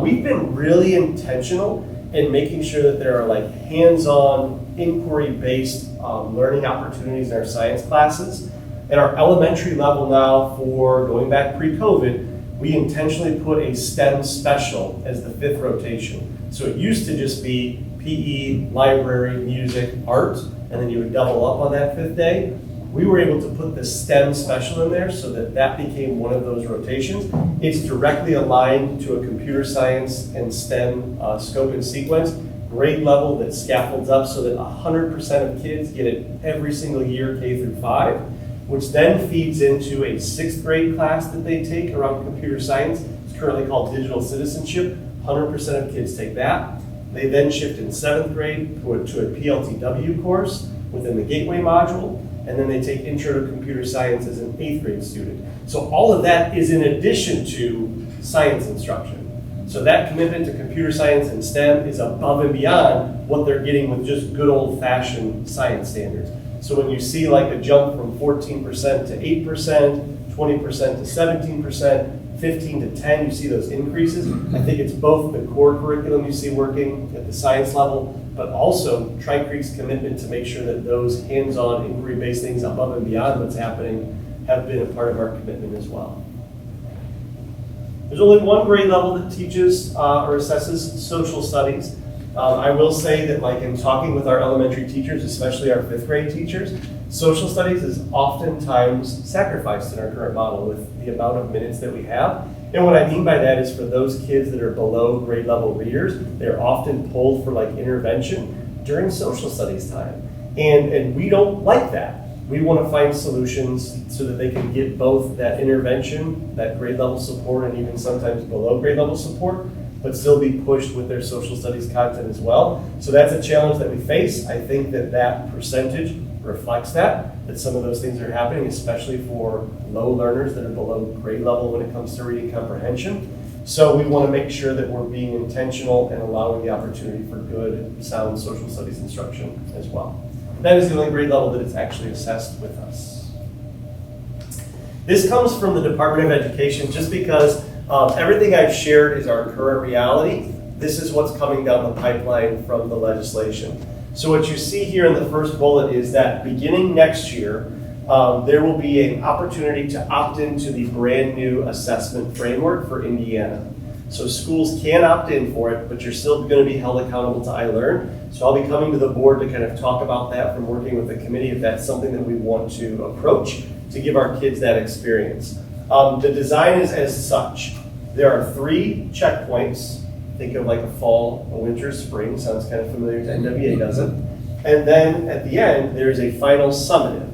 Speaker 9: We've been really intentional in making sure that there are like hands-on, inquiry-based learning opportunities in our science classes. At our elementary level now, for going back pre-COVID, we intentionally put a STEM special as the 5th rotation. So it used to just be PE, library, music, art, and then you would double up on that 5th day. We were able to put the STEM special in there so that that became one of those rotations. It's directly aligned to a computer science and STEM scope and sequence, grade level that scaffolds up so that 100% of kids get it every single year, K through 5, which then feeds into a 6th grade class that they take around computer science. It's currently called digital citizenship. 100% of kids take that. They then shift in 7th grade to a PLTW course within the Gateway module, and then they take Intro to Computer Science as an 8th grade student. So all of that is in addition to science instruction. So that commitment to computer science and STEM is above and beyond what they're getting with just good old-fashioned science standards. So when you see like a jump from 14% to 8%, 20% to 17%, 15 to 10, you see those increases. I think it's both the core curriculum you see working at the science level, but also Tri-Creek's commitment to make sure that those hands-on inquiry-based things above and beyond what's happening have been a part of our commitment as well. There's only one grade level that teaches or assesses social studies, I will say that like in talking with our elementary teachers, especially our 5th grade teachers, social studies is oftentimes sacrificed in our current model with the amount of minutes that we have. And what I mean by that is for those kids that are below grade level readers, they're often pulled for like intervention during social studies time. And we don't like that. We want to find solutions so that they can get both that intervention, that grade level support, and even sometimes below grade level support, but still be pushed with their social studies content as well. So that's a challenge that we face. I think that that percentage reflects that some of those things are happening, especially for low learners that are below grade level when it comes to reading comprehension. So we want to make sure that we're being intentional and allowing the opportunity for good, sound social studies instruction as well. That is the only grade level that is actually assessed with us. This comes from the Department of Education just because everything I've shared is our current reality. This is what's coming down the pipeline from the legislation. So what you see here in the first bullet is that beginning next year, there will be an opportunity to opt into the brand new assessment framework for Indiana. So schools can opt in for it, but you're still going to be held accountable to iLearn. So I'll be coming to the board to kind of talk about that from working with the committee if that's something that we want to approach to give our kids that experience. The design is as such. There are 3 checkpoints. Think of like a fall, a winter, spring. Sounds kind of familiar to NWA, doesn't it? And then at the end, there's a final summative.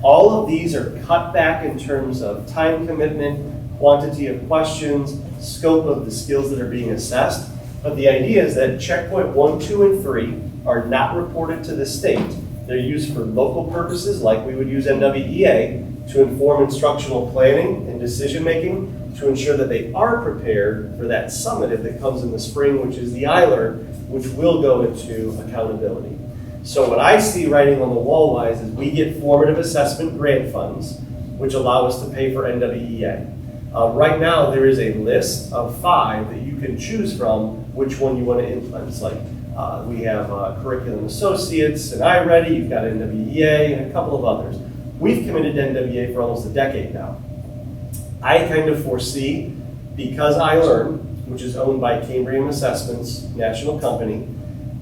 Speaker 9: All of these are cut back in terms of time commitment, quantity of questions, scope of the skills that are being assessed. But the idea is that checkpoint 1, 2, and 3 are not reported to the state. They're used for local purposes like we would use NWEA to inform instructional planning and decision making to ensure that they are prepared for that summative that comes in the spring, which is the iLearn, which will go into accountability. So what I see writing on the wall wise is we get formative assessment grant funds, which allow us to pay for NWEA. Right now, there is a list of 5 that you can choose from which one you want to implement. It's like we have Curriculum Associates and iReady, you've got NWEA, and a couple of others. We've committed to NWEA for almost a decade now. I kind of foresee, because iLearn, which is owned by Cambrian Assessments, national company,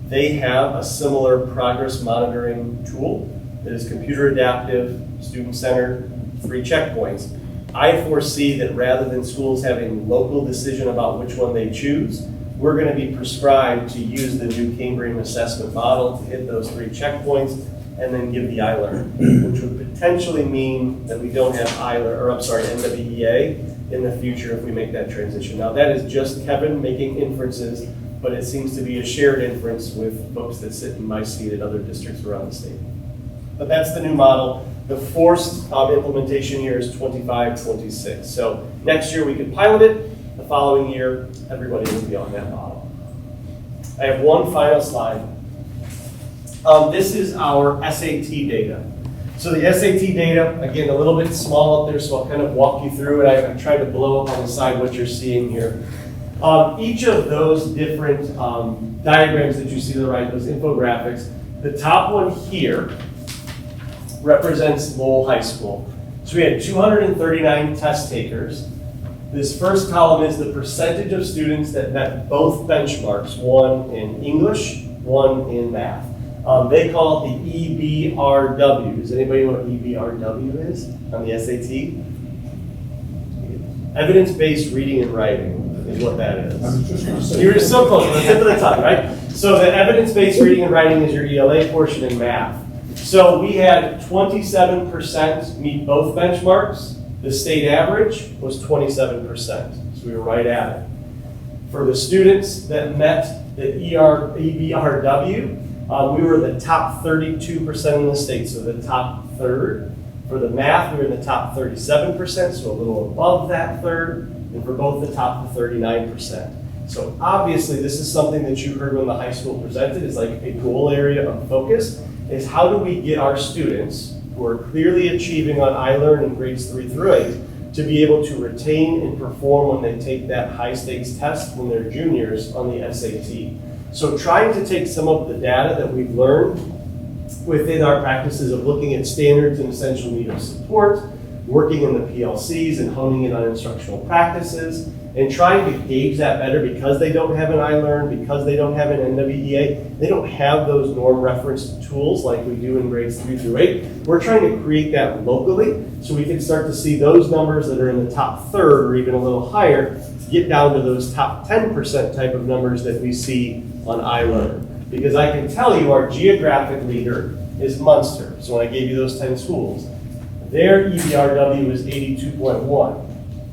Speaker 9: they have a similar progress monitoring tool that is computer adaptive, student-centered, 3 checkpoints. I foresee that rather than schools having local decision about which one they choose, we're going to be prescribed to use the new Cambrian assessment model to hit those 3 checkpoints and then give the iLearn, which would potentially mean that we don't have NWEA in the future if we make that transition. Now that is just Kevin making inferences, but it seems to be a shared inference with folks that sit in my seat at other districts around the state. But that's the new model. The forced implementation year is 25-26. So next year we could pilot it. The following year, everybody will be on that model. I have one final slide. This is our SAT data. So the SAT data, again, a little bit small up there, so I'll kind of walk you through it. I've tried to blow up on the side what you're seeing here. Each of those different diagrams that you see to the right, those infographics, the top one here represents Lowell High School. So we had 239 test takers. This first column is the percentage of students that met both benchmarks, one in English, one in math. They call it the EBRW. Does anybody know what EBRW is on the SAT? Evidence-based reading and writing is what that is.
Speaker 1: I was just going to say.
Speaker 9: You're so close, on the tip of the tongue, right? So the evidence-based reading and writing is your ELA portion in math. So we had 27% meet both benchmarks. The state average was 27%. So we were right at it. For the students that met the EBRW, we were the top 32% in the state, so the top third. For the math, we were in the top 37%, so a little above that third. And for both the top 39%. So obviously this is something that you heard when the high school presented is like a goal area of focus, is how do we get our students who are clearly achieving on iLearn in grades 3 through 8 to be able to retain and perform when they take that high stakes test when they're juniors on the SAT. So trying to take some of the data that we've learned within our practices of looking at standards and essential need of support, working in the PLCs and honing in on instructional practices, and trying to gauge that better because they don't have an iLearn, because they don't have an NWEA, they don't have those norm reference tools like we do in grades 3 through 8. We're trying to create that locally so we can start to see those numbers that are in the top third or even a little higher get down to those top 10% type of numbers that we see on iLearn. Because I can tell you our geographic leader is Munster. So when I gave you those 10 schools, their EBRW is 82.1.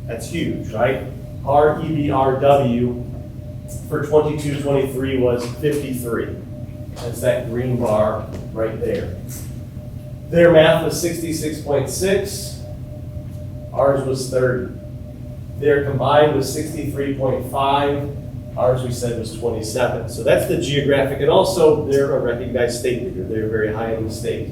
Speaker 9: That's huge, right? Our EBRW for 22-23 was 53. That's that green bar right there. Their math was 66.6. Ours was 30. Their combined was 63.5. Ours, we said, was 27. So that's the geographic, and also they're a recognized state leader. They're very high in the state.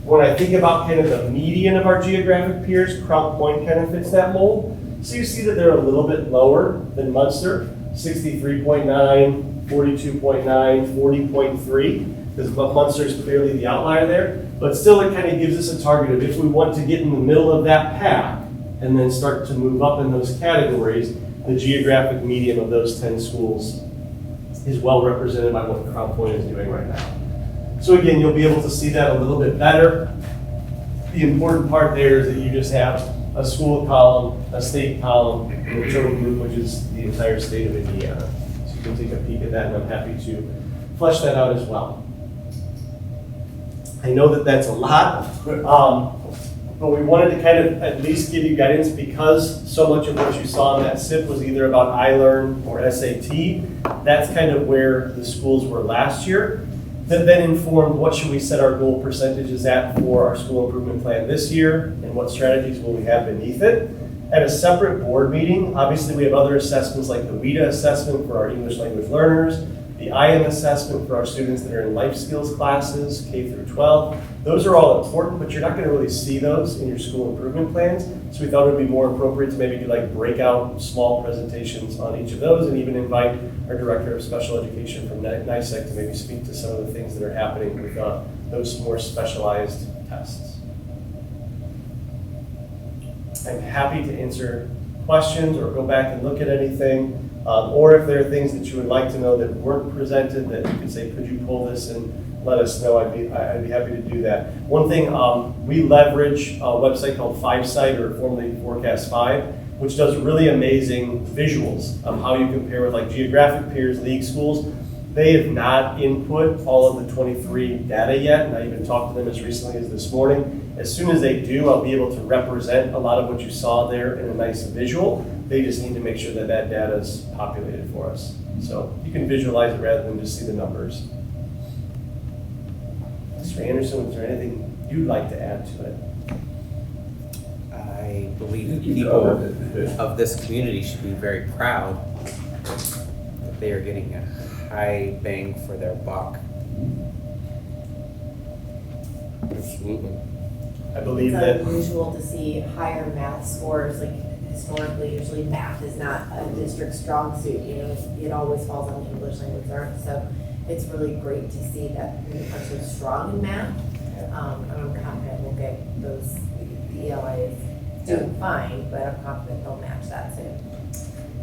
Speaker 9: When I think about kind of the median of our geographic peers, Crown Point kind of fits that mold. So you see that they're a little bit lower than Munster, 63.9, 42.9, 40.3, because Munster is clearly the outlier there. But still, it kind of gives us a target of if we want to get in the middle of that pack and then start to move up in those categories, the geographic median of those 10 schools is well represented by what Crown Point is doing right now. So again, you'll be able to see that a little bit better. The important part there is that you just have a school column, a state column, and a total group, which is the entire state of Indiana. So you can take a peek at that, and I'm happy to flesh that out as well. I know that that's a lot, but we wanted to kind of at least give you guidance because so much of what you saw in that SIP was either about iLearn or SAT. That's kind of where the schools were last year. That then informed what should we set our goal percentages at for our school improvement plan this year and what strategies will we have beneath it. At a separate board meeting, obviously we have other assessments like the WIDA assessment for our English language learners, the IM assessment for our students that are in life skills classes, K through 12. Those are all important, but you're not going to really see those in your school improvement plans. So we thought it would be more appropriate to maybe do like breakout small presentations on each of those and even invite our Director of Special Education from NISEC to maybe speak to some of the things that are happening with those more specialized tests. I'm happy to answer questions or go back and look at anything. Or if there are things that you would like to know that weren't presented that you could say, could you pull this and let us know, I'd be happy to do that. One thing, we leverage a website called 5Sight, or formerly Forecast 5, which does really amazing visuals of how you compare with like geographic peers, league schools. They have not input all of the 23 data yet, and I even talked to them as recently as this morning. As soon as they do, I'll be able to represent a lot of what you saw there in a nice visual. They just need to make sure that that data is populated for us. So you can visualize it rather than just see the numbers. Mr. Anderson, is there anything you'd like to add to it?
Speaker 2: I believe people of this community should be very proud that they are getting a high bang for their buck.
Speaker 5: Absolutely.
Speaker 9: I believe
Speaker 7: It's
Speaker 9: that
Speaker 7: unusual to see higher math scores. Like historically, usually math is not a district strong suit. You know, it always falls on English language arts. So it's really great to see that we are so strong in math. And I'm confident we'll get those. The ELA is doing fine, but I'm confident they'll match that soon.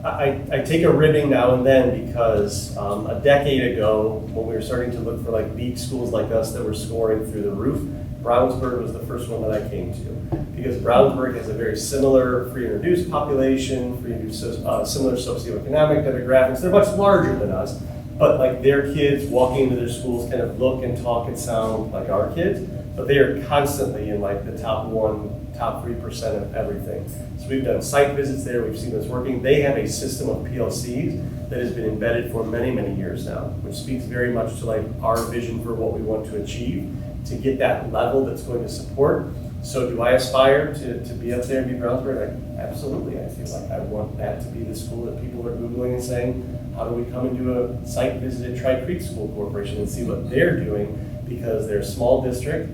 Speaker 9: I take a ribbing now and then because a decade ago, when we were starting to look for like beat schools like us that were scoring through the roof, Brownsburg was the first one that I came to, because Brownsburg has a very similar free and reduced population, similar socioeconomic demographics. They're much larger than us, but like their kids walking into their schools kind of look and talk and sound like our kids, but they are constantly in like the top 3% of everything. So we've done site visits there, we've seen this working. They have a system of PLCs that has been embedded for many, many years now, which speaks very much to like our vision for what we want to achieve, to get that level that's going to support. So do I aspire to be up there and be Brownsburg? Absolutely. I feel like I want that to be the school that people are Googling and saying, how do we come and do a site visit at Tri Creek School Corporation and see what they're doing, because they're a small district.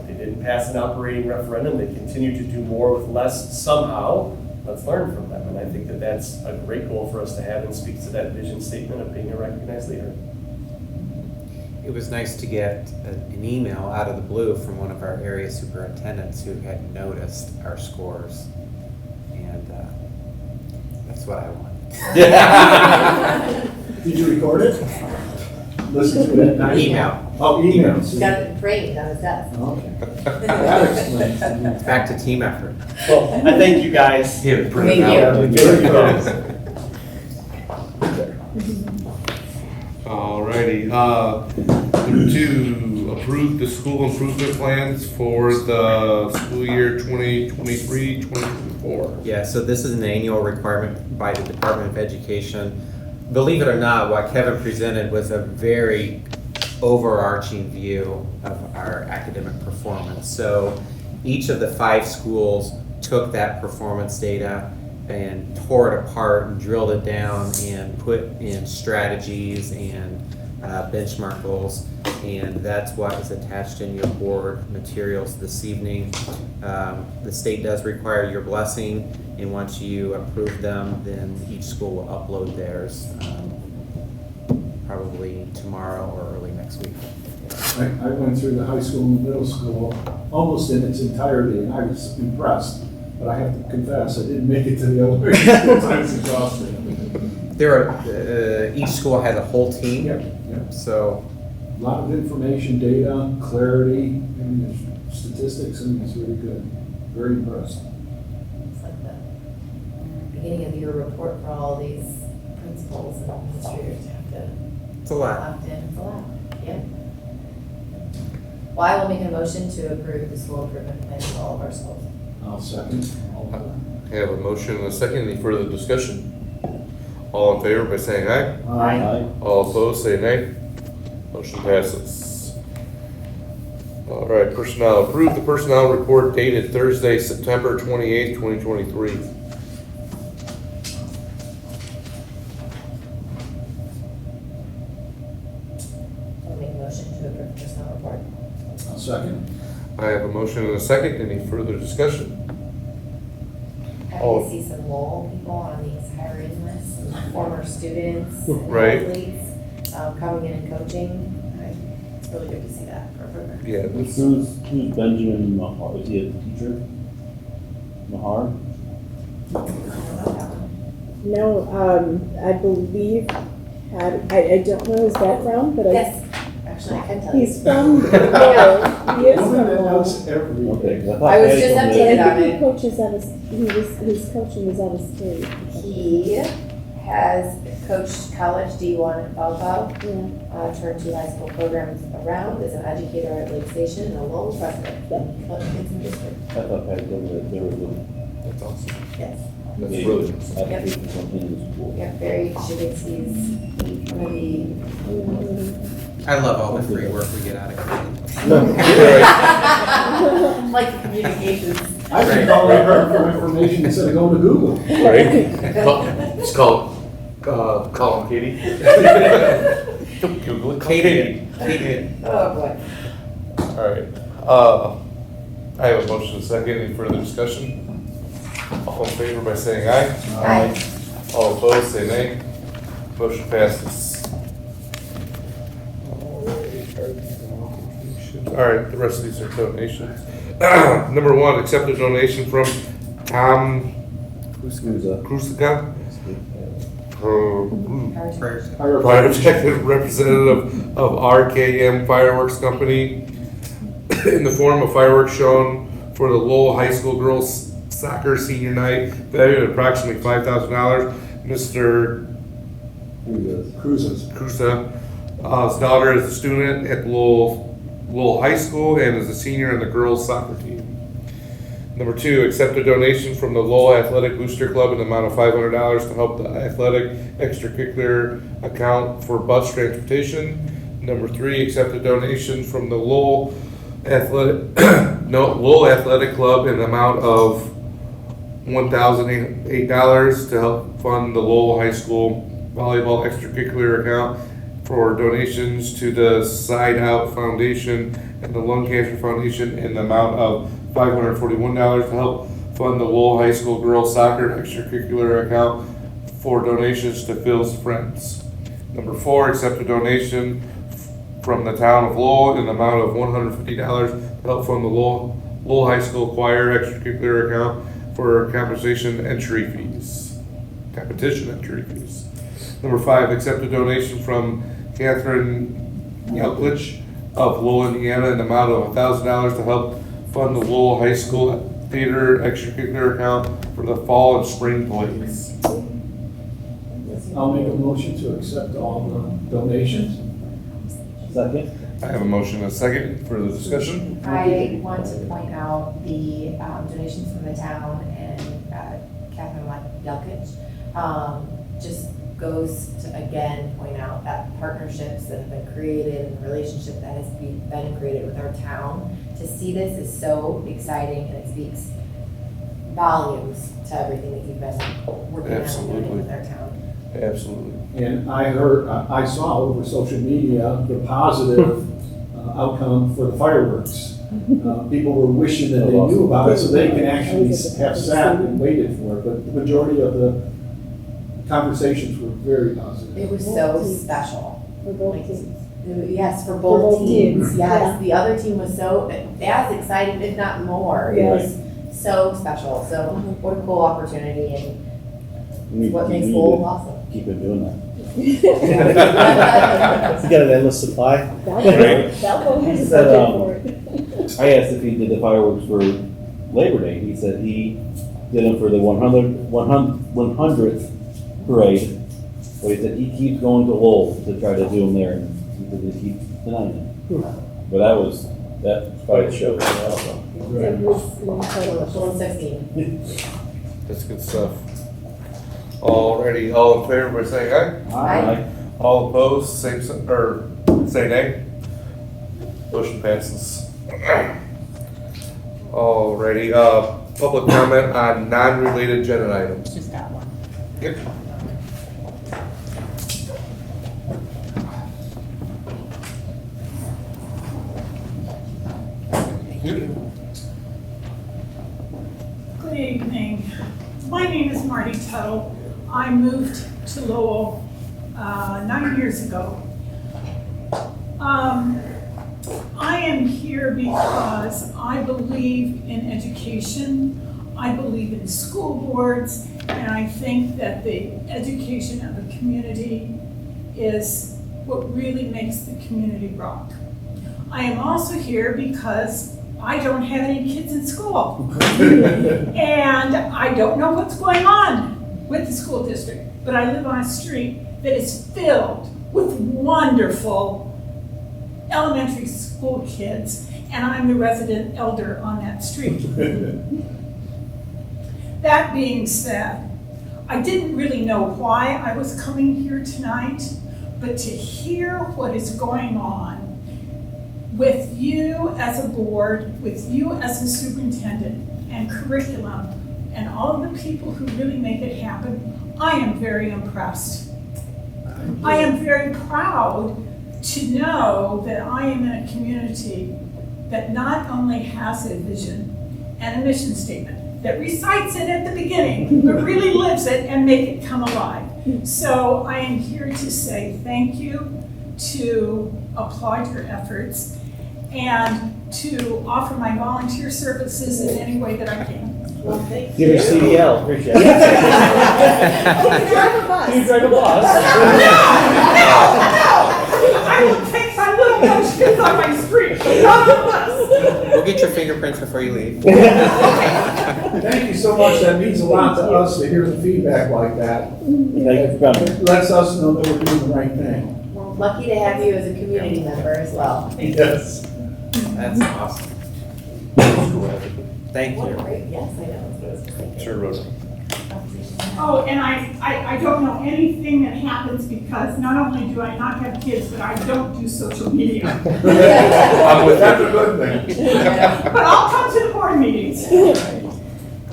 Speaker 9: They didn't pass an operating referendum. They continue to do more with less somehow. Let's learn from them. And I think that that's a great goal for us to have and speaks to that vision statement of being a recognized leader.
Speaker 2: It was nice to get an email out of the blue from one of our area superintendents who had noticed our scores. And I That's what I want.
Speaker 1: Did you record it? Listen to it at night?
Speaker 2: Email.
Speaker 1: Oh, emails.
Speaker 7: He's got it framed on his desk.
Speaker 1: Okay. That explains it.
Speaker 2: Back to team effort.
Speaker 9: Well, I thank you guys.
Speaker 2: Here,
Speaker 7: print it Thank out.
Speaker 9: Very good.
Speaker 5: Alrighty, number 2, approve the school improvement plans for the school year 2023-2024.
Speaker 2: Yeah, so this is an annual requirement by the Department of Education. Believe it or not, what Kevin presented was a very overarching view of our academic performance. So each of the 5 schools took that performance data and tore it apart and drilled it down and put in strategies and benchmark goals. And that's what is attached in your board materials this evening. The state does require your blessing, and once you approve them, then each school will upload theirs probably tomorrow or early next week.
Speaker 1: I went through the high school and middle school almost in its entirety, and I was impressed. But I have to confess, I didn't make it to the elementary school. I was exhausted.
Speaker 2: There are, each school has a whole team.
Speaker 1: Yep.
Speaker 2: So
Speaker 1: A lot of information, data, clarity, and the statistics, and it's really good. Very impressed.
Speaker 7: It's like the beginning of the year report for all these principals and administrators have to.
Speaker 2: it's a lot.
Speaker 7: Locked in, it's a lot, yeah. Well, I will make a motion to approve the school improvement plan for all of our schools.
Speaker 1: I'll second.
Speaker 5: I have a motion and a second. Any further discussion? All in favor by saying aye.
Speaker 4: Aye.
Speaker 5: All opposed, say nay. Motion passes. All right, personnel. Approve the personnel report dated Thursday, September 28th, 2023.
Speaker 7: I'll make a motion to approve the personnel report.
Speaker 1: I'll second.
Speaker 5: I have a motion and a second. Any further discussion?
Speaker 7: Happy to see some Lowell people on these hiring lists, former students, and
Speaker 5: Right.
Speaker 7: athletes, coming in and coaching. It's really good to see that for a program.
Speaker 5: Yeah,
Speaker 4: Who's Benjamin Mahar? Is he a teacher? Mahar?
Speaker 7: I don't know that one.
Speaker 3: No, I believe, I don't know his background, but
Speaker 7: Yes, actually, I can tell you.
Speaker 3: he's from Lowell. He is
Speaker 1: Woman
Speaker 3: from
Speaker 1: that
Speaker 3: Lowell.
Speaker 1: knows everything.
Speaker 4: Okay, 'cause I thought
Speaker 7: I was
Speaker 4: Patty
Speaker 7: just
Speaker 4: told me
Speaker 3: But
Speaker 7: updated
Speaker 3: I
Speaker 7: on
Speaker 3: think he
Speaker 7: it.
Speaker 3: coaches out of, his coaching is out of state.
Speaker 7: He has coached college D1 at Valpo,
Speaker 3: Yeah.
Speaker 7: turned 2 high school programs around, is an educator at Lake Station, and a Lowell president. But kids in district,
Speaker 4: I thought Patty told me that there was
Speaker 5: that's awesome.
Speaker 7: yes.
Speaker 5: That's really
Speaker 4: applications on in the school.
Speaker 7: Yeah, Barry Shavitsky's gonna be.
Speaker 2: I love all the free work we get out of Cleveland.
Speaker 7: Like communications.
Speaker 1: I think all I heard for information instead of going to Google.
Speaker 5: Right? It's called, call him Katie. Don't Google it. Call
Speaker 2: Katie.
Speaker 7: Oh, boy.
Speaker 5: All right. I have a motion and a second. Any further discussion? All in favor by saying aye.
Speaker 7: Aye.
Speaker 5: All opposed, say nay. Motion passes. All right, the rest of these are donations. Number 1, accept a donation from Tom Krusica, Project representative of RKM Fireworks Company, in the form of fireworks shown for the Lowell High School Girls Soccer Senior Night, valued at approximately $5,000. Mr.
Speaker 1: Cruises.
Speaker 5: Cruza, his daughter is a student at Lowell High School and is a senior on the girls soccer team. Number 2, accept a donation from the Lowell Athletic Booster Club in the amount of $500 to help the athletic extracurricular account for bus transportation. Number 3, accept a donation from the Lowell Athletic Club in the amount of $1,008 to help fund the Lowell High School volleyball extracurricular account for donations to the Side Out Foundation and the Lung Cancer Foundation in the amount of $541 to help fund the Lowell High School girls soccer extracurricular account for donations to Phil's Friends. Number 4, accept a donation from the town of Lowell in the amount of $150 to help fund the Lowell High School choir extracurricular account for compensation entry fees. competition entry fees. Number 5, accept a donation from Catherine Yelklich of Lowell, Indiana, in the amount of $1,000 to help fund the Lowell High School Theater extracurricular account for the fall and spring plays.
Speaker 1: I'll make a motion to accept all the donations.
Speaker 4: Second?
Speaker 5: I have a motion and a second for the discussion.
Speaker 7: I want to point out the donations from the town and Catherine Yelkich. Just goes to again point out that partnerships that have been created and the relationship that has been created with our town. To see this is so exciting, and it speaks volumes to everything that you've been working on and
Speaker 5: Absolutely.
Speaker 7: doing with our town.
Speaker 5: Absolutely.
Speaker 1: And I saw over social media the positive outcome for the fireworks. People were wishing that they knew about it so they can actually have sat and waited for it, but the majority of the conversations were very positive.
Speaker 7: It was so special.
Speaker 3: For both
Speaker 7: Like,
Speaker 3: teams.
Speaker 7: Yes, for
Speaker 3: For
Speaker 7: both
Speaker 3: both
Speaker 7: teams,
Speaker 3: teams,
Speaker 7: yes.
Speaker 3: yeah.
Speaker 7: The other team was so, as excited, if not more. It
Speaker 3: Yes.
Speaker 7: was so special. So what a cool opportunity, and
Speaker 4: We
Speaker 7: what makes
Speaker 4: need
Speaker 7: Lowell
Speaker 4: to
Speaker 7: awesome.
Speaker 4: Keep it doing that.
Speaker 9: You got an endless supply?
Speaker 3: Valpo has a
Speaker 4: Said,
Speaker 3: budget for it.
Speaker 4: I asked if he did the fireworks for Labor Day. He said he did them for the 100th parade. But he said he keeps going to Lowell to try to do them there. And he said they keep denying it. But that quite shows.
Speaker 3: It was incredible.
Speaker 7: Little 16.
Speaker 5: That's good stuff. Alrighty, all in favor by saying aye?
Speaker 7: Aye.
Speaker 5: All opposed, say nay. Motion passes. Alrighty, public comment on non-related agenda items.
Speaker 7: Just got one.
Speaker 5: Yep.
Speaker 10: Good evening. My name is Marty Tuttle. I moved to Lowell 9 years ago. I am here because I believe in education, I believe in school boards, and I think that the education of the community is what really makes the community rock. I am also here because I don't have any kids in school. And I don't know what's going on with the school district, but I live on a street that is filled with wonderful elementary school kids, and I'm the resident elder on that street. That being said, I didn't really know why I was coming here tonight, but to hear what is going on with you as a board, with you as a superintendent, and curriculum, and all of the people who really make it happen, I am very impressed. I am very proud to know that I am in a community that not only has a vision and a mission statement, that recites it at the beginning, but really lives it and make it come alive. So I am here to say thank you, to applaud your efforts, and to offer my volunteer services in any way that I can.
Speaker 3: Well, thank
Speaker 9: Give
Speaker 3: you.
Speaker 9: your CDL, appreciate it.
Speaker 3: You drive a bus.
Speaker 9: You drive a bus?
Speaker 10: I will take my little coach kids on my street, not the bus.
Speaker 2: We'll get your fingerprints before you leave.
Speaker 1: Thank you so much, that means a lot to us to hear the feedback like that.
Speaker 4: Thank you for coming.
Speaker 1: It lets us know that we're doing the right thing.
Speaker 7: Well, lucky to have you as a community member as well.
Speaker 1: Yes.
Speaker 2: That's awesome. Thank
Speaker 7: What a
Speaker 2: you.
Speaker 7: great, yes, I know. That's what I was thinking.
Speaker 5: Sure, Rosa.
Speaker 10: Oh, and I don't know anything that happens because not only do I not have kids, but I don't do social media.
Speaker 5: I'm with
Speaker 1: That's a
Speaker 5: you.
Speaker 1: good thing.
Speaker 10: But I'll come to the board meetings.
Speaker 7: That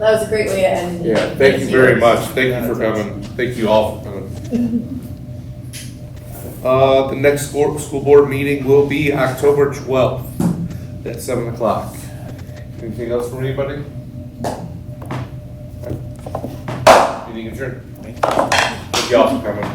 Speaker 7: was a great way to end.
Speaker 5: Yeah, thank you very much. Thank you for coming. Thank you all for coming. The next school board meeting will be October 12th at 7 o'clock. Anything else from anybody? Meeting adjourned. Thank you all for coming.